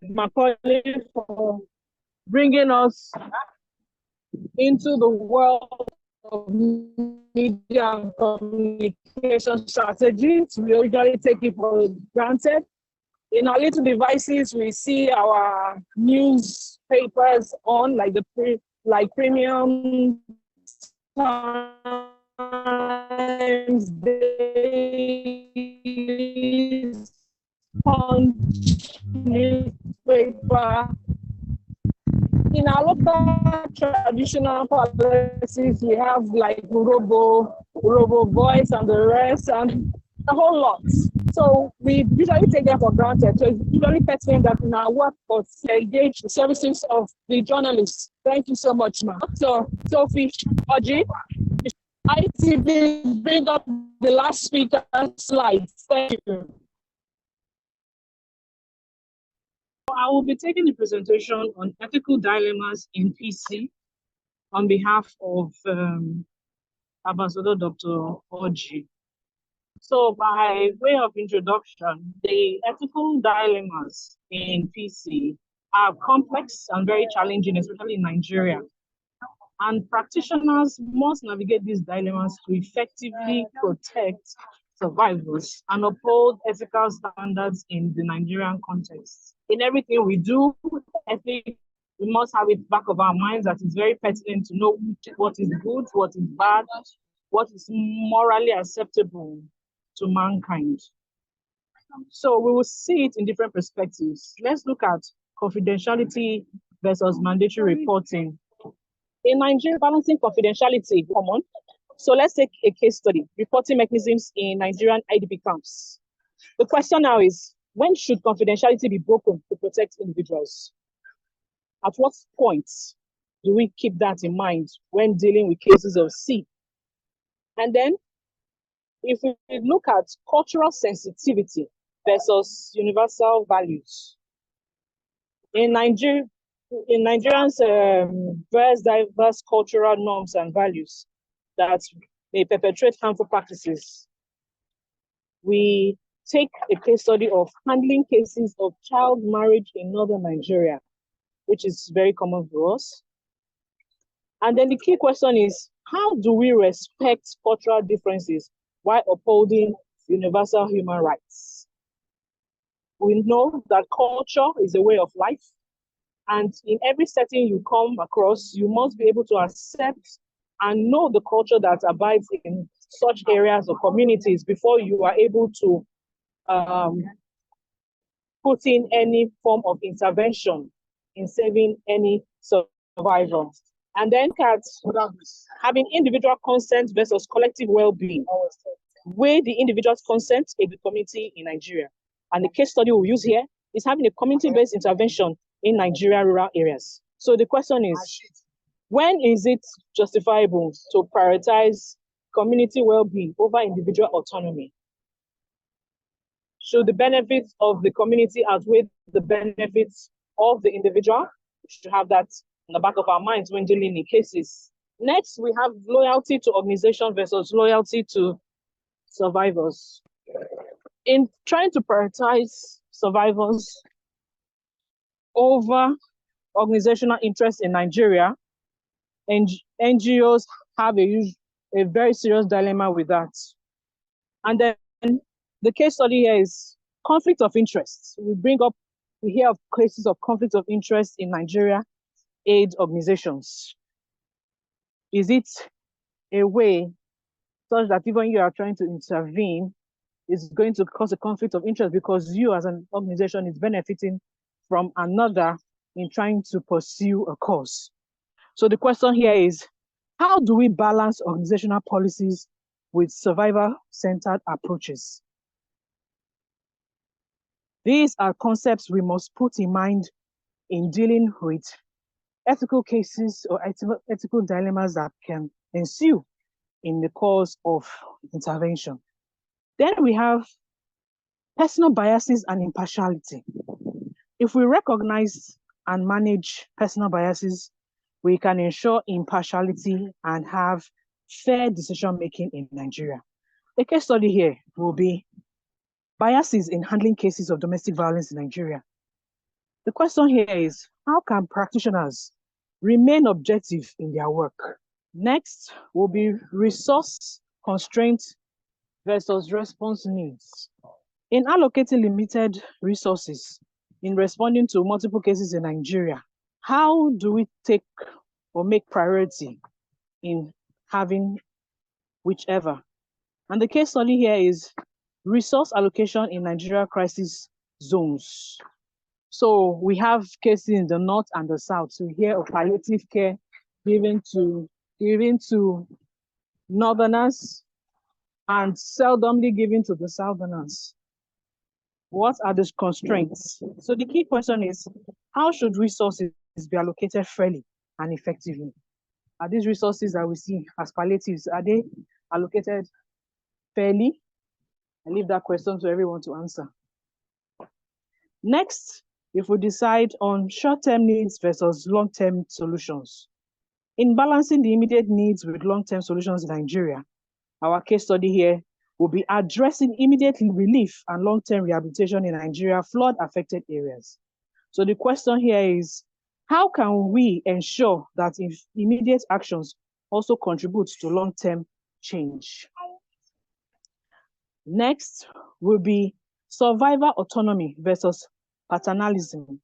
Macaulay for bringing us into the world of media and communication strategies. We usually take it for granted. In our little devices, we see our newspapers on, like Premium Times, Days, Punch, newspaper. In our local traditional policies, we have like Robo Voice and the rest, and a whole lot. So we usually take them for granted. So it's usually pertinent that in our work, but engage the services of the journalists. Thank you so much, ma'am. So Sophie Oji, ITV, bring up the last speaker slide. Thank you. I will be taking the presentation on ethical dilemmas in PC on behalf of Ambassador Dr. Oji. So by way of introduction, the ethical dilemmas in PC are complex and very challenging, especially in Nigeria. And practitioners must navigate these dilemmas to effectively protect survivors and uphold ethical standards in the Nigerian context. In everything we do, ethics, we must have it back of our minds that it's very pertinent to know what is good, what is bad, what is morally acceptable to mankind. So we will see it in different perspectives. Let's look at confidentiality versus mandatory reporting. In Nigeria, balancing confidentiality, common. So let's take a case study, reporting mechanisms in Nigerian IDP camps. The question now is, when should confidentiality be broken to protect individuals? At what point do we keep that in mind when dealing with cases of C? And then, if we look at cultural sensitivity versus universal values, in Nigeria, in Nigerians' diverse cultural norms and values that may perpetrate harmful practices, we take a case study of handling cases of child marriage in northern Nigeria, which is very common for us. And then the key question is, how do we respect cultural differences while upholding universal human rights? We know that culture is a way of life, and in every setting you come across, you must be able to accept and know the culture that abides in such areas or communities before you are able to put in any form of intervention in saving any survivor. And then having individual consent versus collective well-being. Weigh the individual's consent in the community in Nigeria. And the case study we use here is having a community-based intervention in Nigeria rural areas. So the question is, when is it justifiable to prioritize community well-being over individual autonomy? Should the benefits of the community outweigh the benefits of the individual? We should have that in the back of our minds when dealing in cases. Next, we have loyalty to organization versus loyalty to survivors. In trying to prioritize survivors over organizational interests in Nigeria, NGOs have a very serious dilemma with that. And then the case study here is conflict of interest. We hear of cases of conflict of interest in Nigeria aid organizations. Is it a way such that even you are trying to intervene is going to cause a conflict of interest because you as an organization is benefiting from another in trying to pursue a cause? So the question here is, how do we balance organizational policies with survivor-centered approaches? These are concepts we must put in mind in dealing with ethical cases or ethical dilemmas that can ensue in the course of intervention. Then we have personal biases and impartiality. If we recognize and manage personal biases, we can ensure impartiality and have fair decision-making in Nigeria. A case study here will be biases in handling cases of domestic violence in Nigeria. The question here is, how can practitioners remain objective in their work? Next will be resource constraints versus response needs. In allocating limited resources in responding to multiple cases in Nigeria, how do we take or make priority in having whichever? And the case study here is resource allocation in Nigeria crisis zones. So we have cases in the north and the south. So we hear of palliative care given to northerners and seldomly given to the southerners. What are the constraints? So the key question is, how should resources be allocated fairly and effectively? Are these resources that we see as palliatives, are they allocated fairly? I leave that question to everyone to answer. Next, if we decide on short-term needs versus long-term solutions. In balancing the immediate needs with long-term solutions in Nigeria, our case study here will be addressing immediate relief and long-term rehabilitation in Nigeria flood-affected areas. So the question here is, how can we ensure that if immediate actions also contribute to long-term change? Next will be survivor autonomy versus paternalism.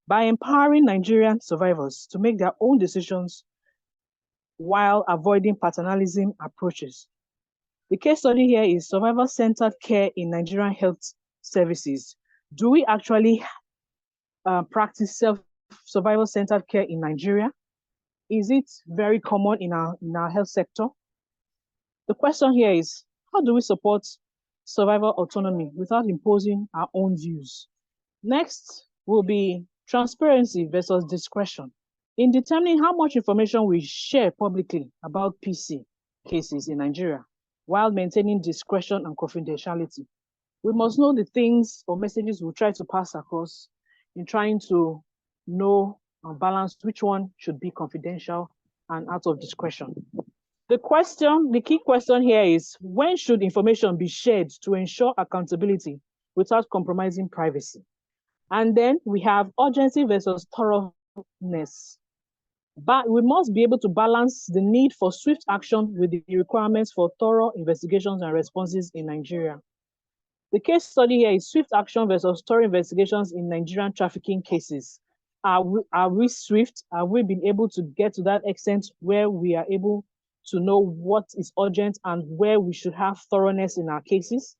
By empowering Nigerian survivors to make their own decisions while avoiding paternalism approaches. The case study here is survivor-centered care in Nigerian health services. Do we actually practice survivor-centered care in Nigeria? Is it very common in our health sector? The question here is, how do we support survivor autonomy without imposing our own views? Next will be transparency versus discretion. In determining how much information we share publicly about PC cases in Nigeria, while maintaining discretion and confidentiality, we must know the things or messages we try to pass across in trying to know and balance which one should be confidential and out of discretion. The key question here is, when should information be shared to ensure accountability without compromising privacy? And then we have urgency versus thoroughness. But we must be able to balance the need for swift action with the requirements for thorough investigations and responses in Nigeria. The case study here is swift action versus thorough investigations in Nigerian trafficking cases. Are we swift? Are we been able to get to that extent where we are able to know what is urgent and where we should have thoroughness in our cases?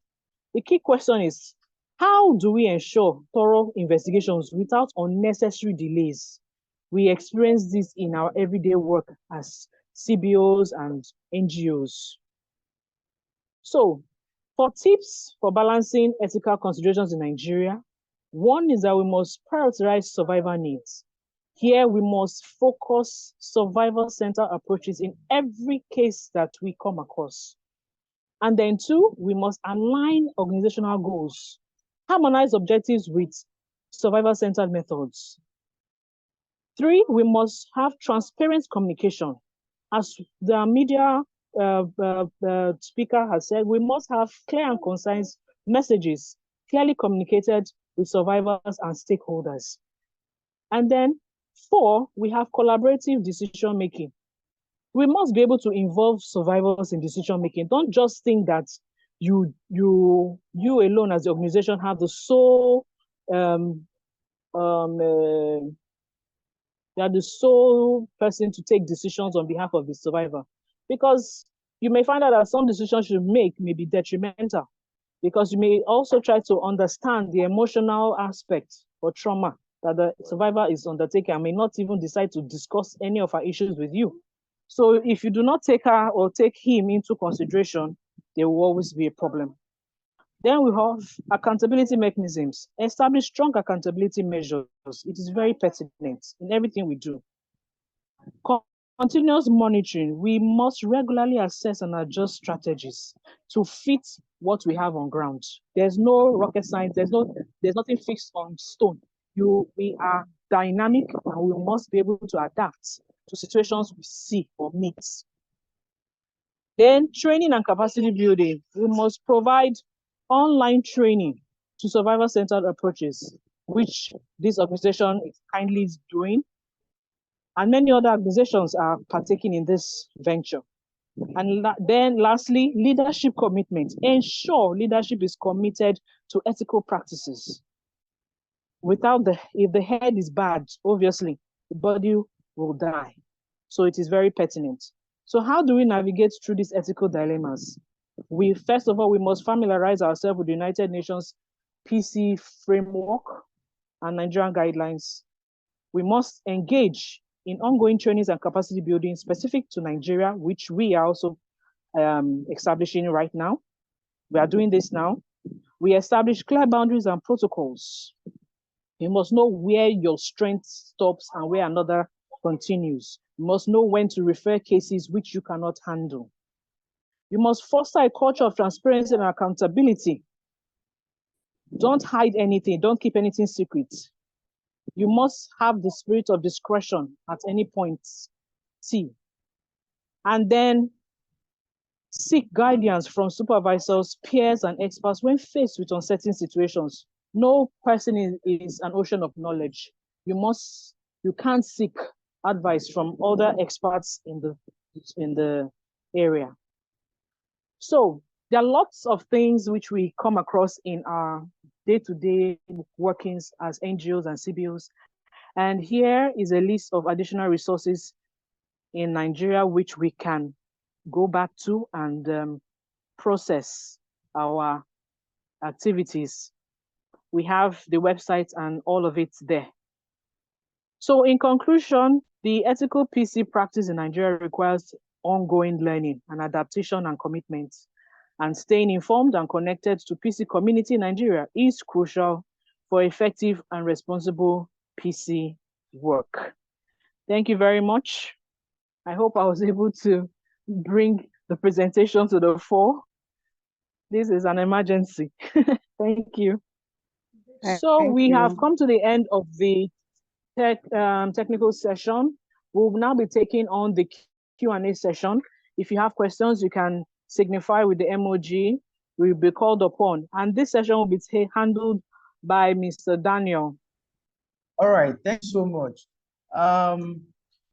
The key question is, how do we ensure thorough investigations without unnecessary delays? We experience this in our everyday work as CBOs and NGOs. So, for tips for balancing ethical considerations in Nigeria, one is that we must prioritize survivor needs. Here, we must focus survivor-centered approaches in every case that we come across. And then two, we must align organizational goals, harmonize objectives with survivor-centered methods. Three, we must have transparent communication. As the media speaker has said, we must have clear and concise messages, clearly communicated with survivors and stakeholders. And then four, we have collaborative decision-making. We must be able to involve survivors in decision-making. Don't just think that you alone as the organization have the sole they are the sole person to take decisions on behalf of the survivor. Because you may find out that some decisions you make may be detrimental, because you may also try to understand the emotional aspect or trauma that the survivor is undertaking and may not even decide to discuss any of our issues with you. So if you do not take her or take him into consideration, there will always be a problem. Then we have accountability mechanisms. Establish strong accountability measures. It is very pertinent in everything we do. Continuous monitoring. We must regularly assess and adjust strategies to fit what we have on ground. There's no rocket science. There's nothing fixed on stone. We are dynamic and we must be able to adapt to situations we see or meet. Then training and capacity building. We must provide online training to survivor-centered approaches, which this organization is kindly doing. And many other organizations are partaking in this venture. And then lastly, leadership commitment. Ensure leadership is committed to ethical practices. If the head is bad, obviously, the body will die. So it is very pertinent. So how do we navigate through these ethical dilemmas? First of all, we must familiarize ourselves with the United Nations PC framework and Nigerian guidelines. We must engage in ongoing trainings and capacity building specific to Nigeria, which we are also establishing right now. We are doing this now. We establish clear boundaries and protocols. You must know where your strength stops and where another continues. You must know when to refer cases which you cannot handle. You must foster a culture of transparency and accountability. Don't hide anything. Don't keep anything secret. You must have the spirit of discretion at any point. And then seek guidance from supervisors, peers, and experts when faced with uncertain situations. No person is an ocean of knowledge. You can't seek advice from other experts in the area. So There are lots of things which we come across in our day-to-day workings as NGOs and CBOs. And here is a list of additional resources in Nigeria which we can go back to and process our activities. We have the website and all of it there. So in conclusion, the ethical PC practice in Nigeria requires ongoing learning and adaptation and commitment. And staying informed and connected to PC community in Nigeria is crucial for effective and responsible PC work. Thank you very much. I hope I was able to bring the presentation to the fore. This is an emergency. Thank you. So we have come to the end of the technical session. We'll now be taking on the Q&A session. If you have questions, you can signify with the MOG. We'll be called upon. And this session will be handled by Mr. Daniel. All right, thanks so much.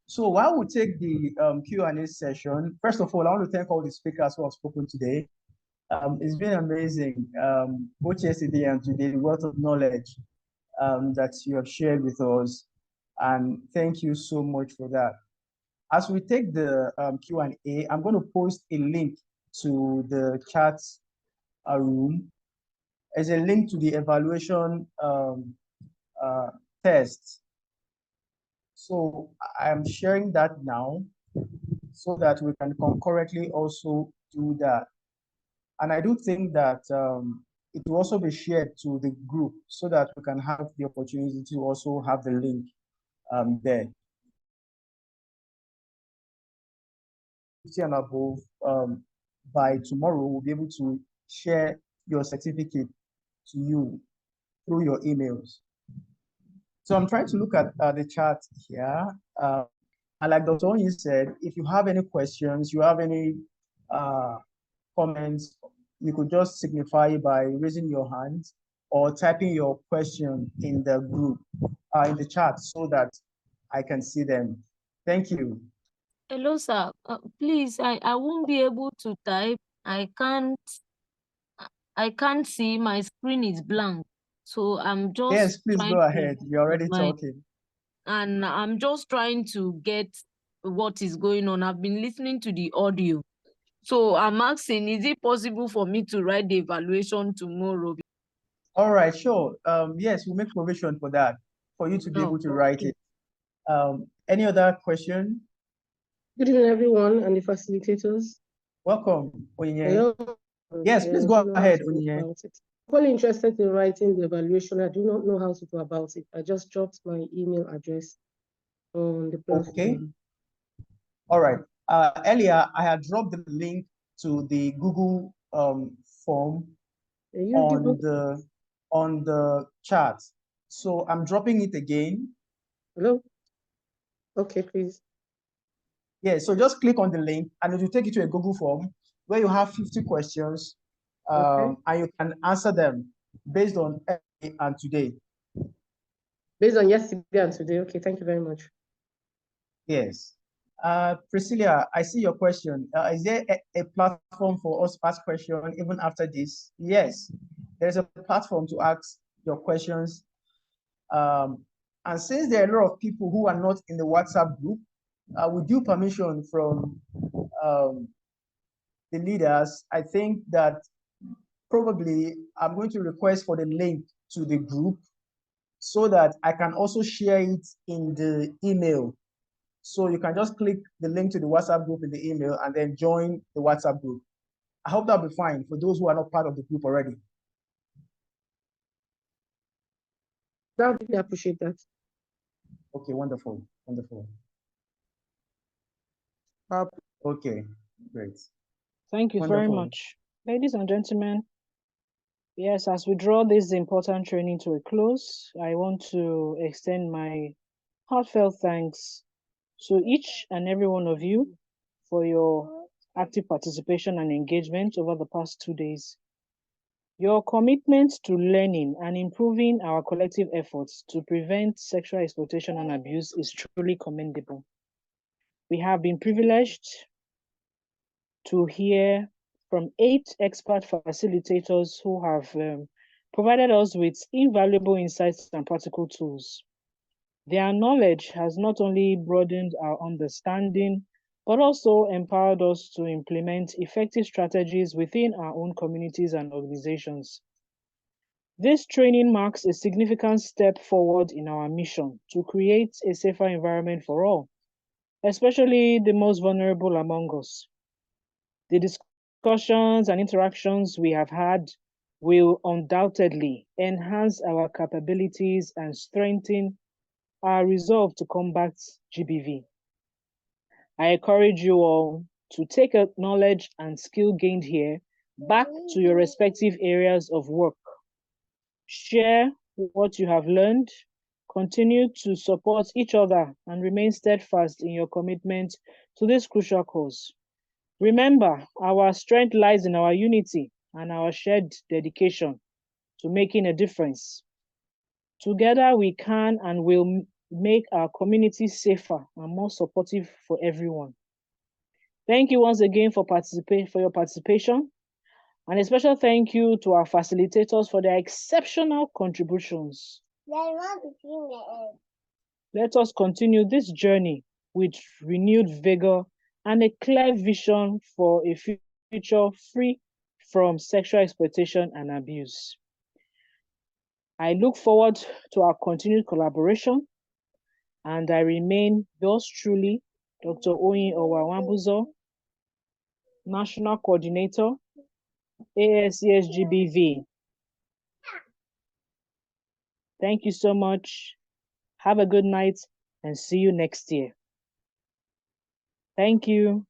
So while we take the Q&A session, first of all, I want to thank all the speakers who have spoken today. It's been amazing, both yesterday and today, the wealth of knowledge that you have shared with us. And thank you so much for that. As we take the Q&A, I'm going to post a link to the chat room as a link to the evaluation test. So I'm sharing that now so that we can concurrently also do that. And I do think that it will also be shared to the group so that we can have the opportunity to also have the link there. And above, by tomorrow, we'll be able to share your certificate to you through your emails. So I'm trying to look at the chat here. And like Dr. Onyi said, if you have any questions, you have any comments, you could just signify by raising your hand or typing your question in the group, in the chat, so that I can see them. Thank you. Hello, sir. Please, I won't be able to type. I can't see. My screen is blank. So I'm just Yes, please go ahead. You're already talking. And I'm just trying to get what is going on. I've been listening to the audio. So I'm asking, is it possible for me to write the evaluation tomorrow? All right, sure. Yes, we'll make provision for that, for you to be able to write it. Any other question? Good evening, everyone, and the facilitators. Welcome, Onyinye. Yes, please go ahead, Onyinye. I'm quite interested in writing the evaluation. I do not know how to go about it. I just dropped my email address on the platform. Okay. All right. Earlier, I had dropped the link to the Google form on the chat. So I'm dropping it again. Hello? Okay, please. Yeah, so just click on the link and it will take you to a Google form where you have 50 questions and you can answer them based on yesterday and today. Based on yesterday and today. Okay, thank you very much. Yes. Priscilla, I see your question. Is there a platform for us to ask questions even after this? Yes, there's a platform to ask your questions. And since there are a lot of people who are not in the WhatsApp group, with due permission from the leaders, I think that probably I'm going to request for the link to the group so that I can also share it in the email. So you can just click the link to the WhatsApp group in the email and then join the WhatsApp group. I hope that'll be fine for those who are not part of the group already. I really appreciate that. Okay, wonderful, wonderful. Okay, great. Thank you very much. Ladies and gentlemen, yes, as we draw this important training to a close, I want to extend my heartfelt thanks to each and every one of you for your active participation and engagement over the past 2 days. Your commitment to learning and improving our collective efforts to prevent sexual exploitation and abuse is truly commendable. We have been privileged to hear from 8 expert facilitators who have provided us with invaluable insights and practical tools. Their knowledge has not only broadened our understanding, but also empowered us to implement effective strategies within our own communities and organizations. This training marks a significant step forward in our mission to create a safer environment for all, especially the most vulnerable among us. The discussions and interactions we have had will undoubtedly enhance our capabilities and strengthen our resolve to combat GBV. I encourage you all to take knowledge and skill gained here back to your respective areas of work. Share what you have learned, continue to support each other, and remain steadfast in your commitment to this crucial cause. Remember, our strength lies in our unity and our shared dedication to making a difference. Together, we can and will make our community safer and more supportive for everyone. Thank you once again for your participation. And a special thank you to our facilitators for their exceptional contributions. Let us continue this journey with renewed vigor and a clear vision for a future free from sexual exploitation and abuse. I look forward to our continued collaboration, and I remain yours truly, Dr. Oyin Owawambuzo, National Coordinator, ASCSGBV. Thank you so much. Have a good night and see you next year. Thank you.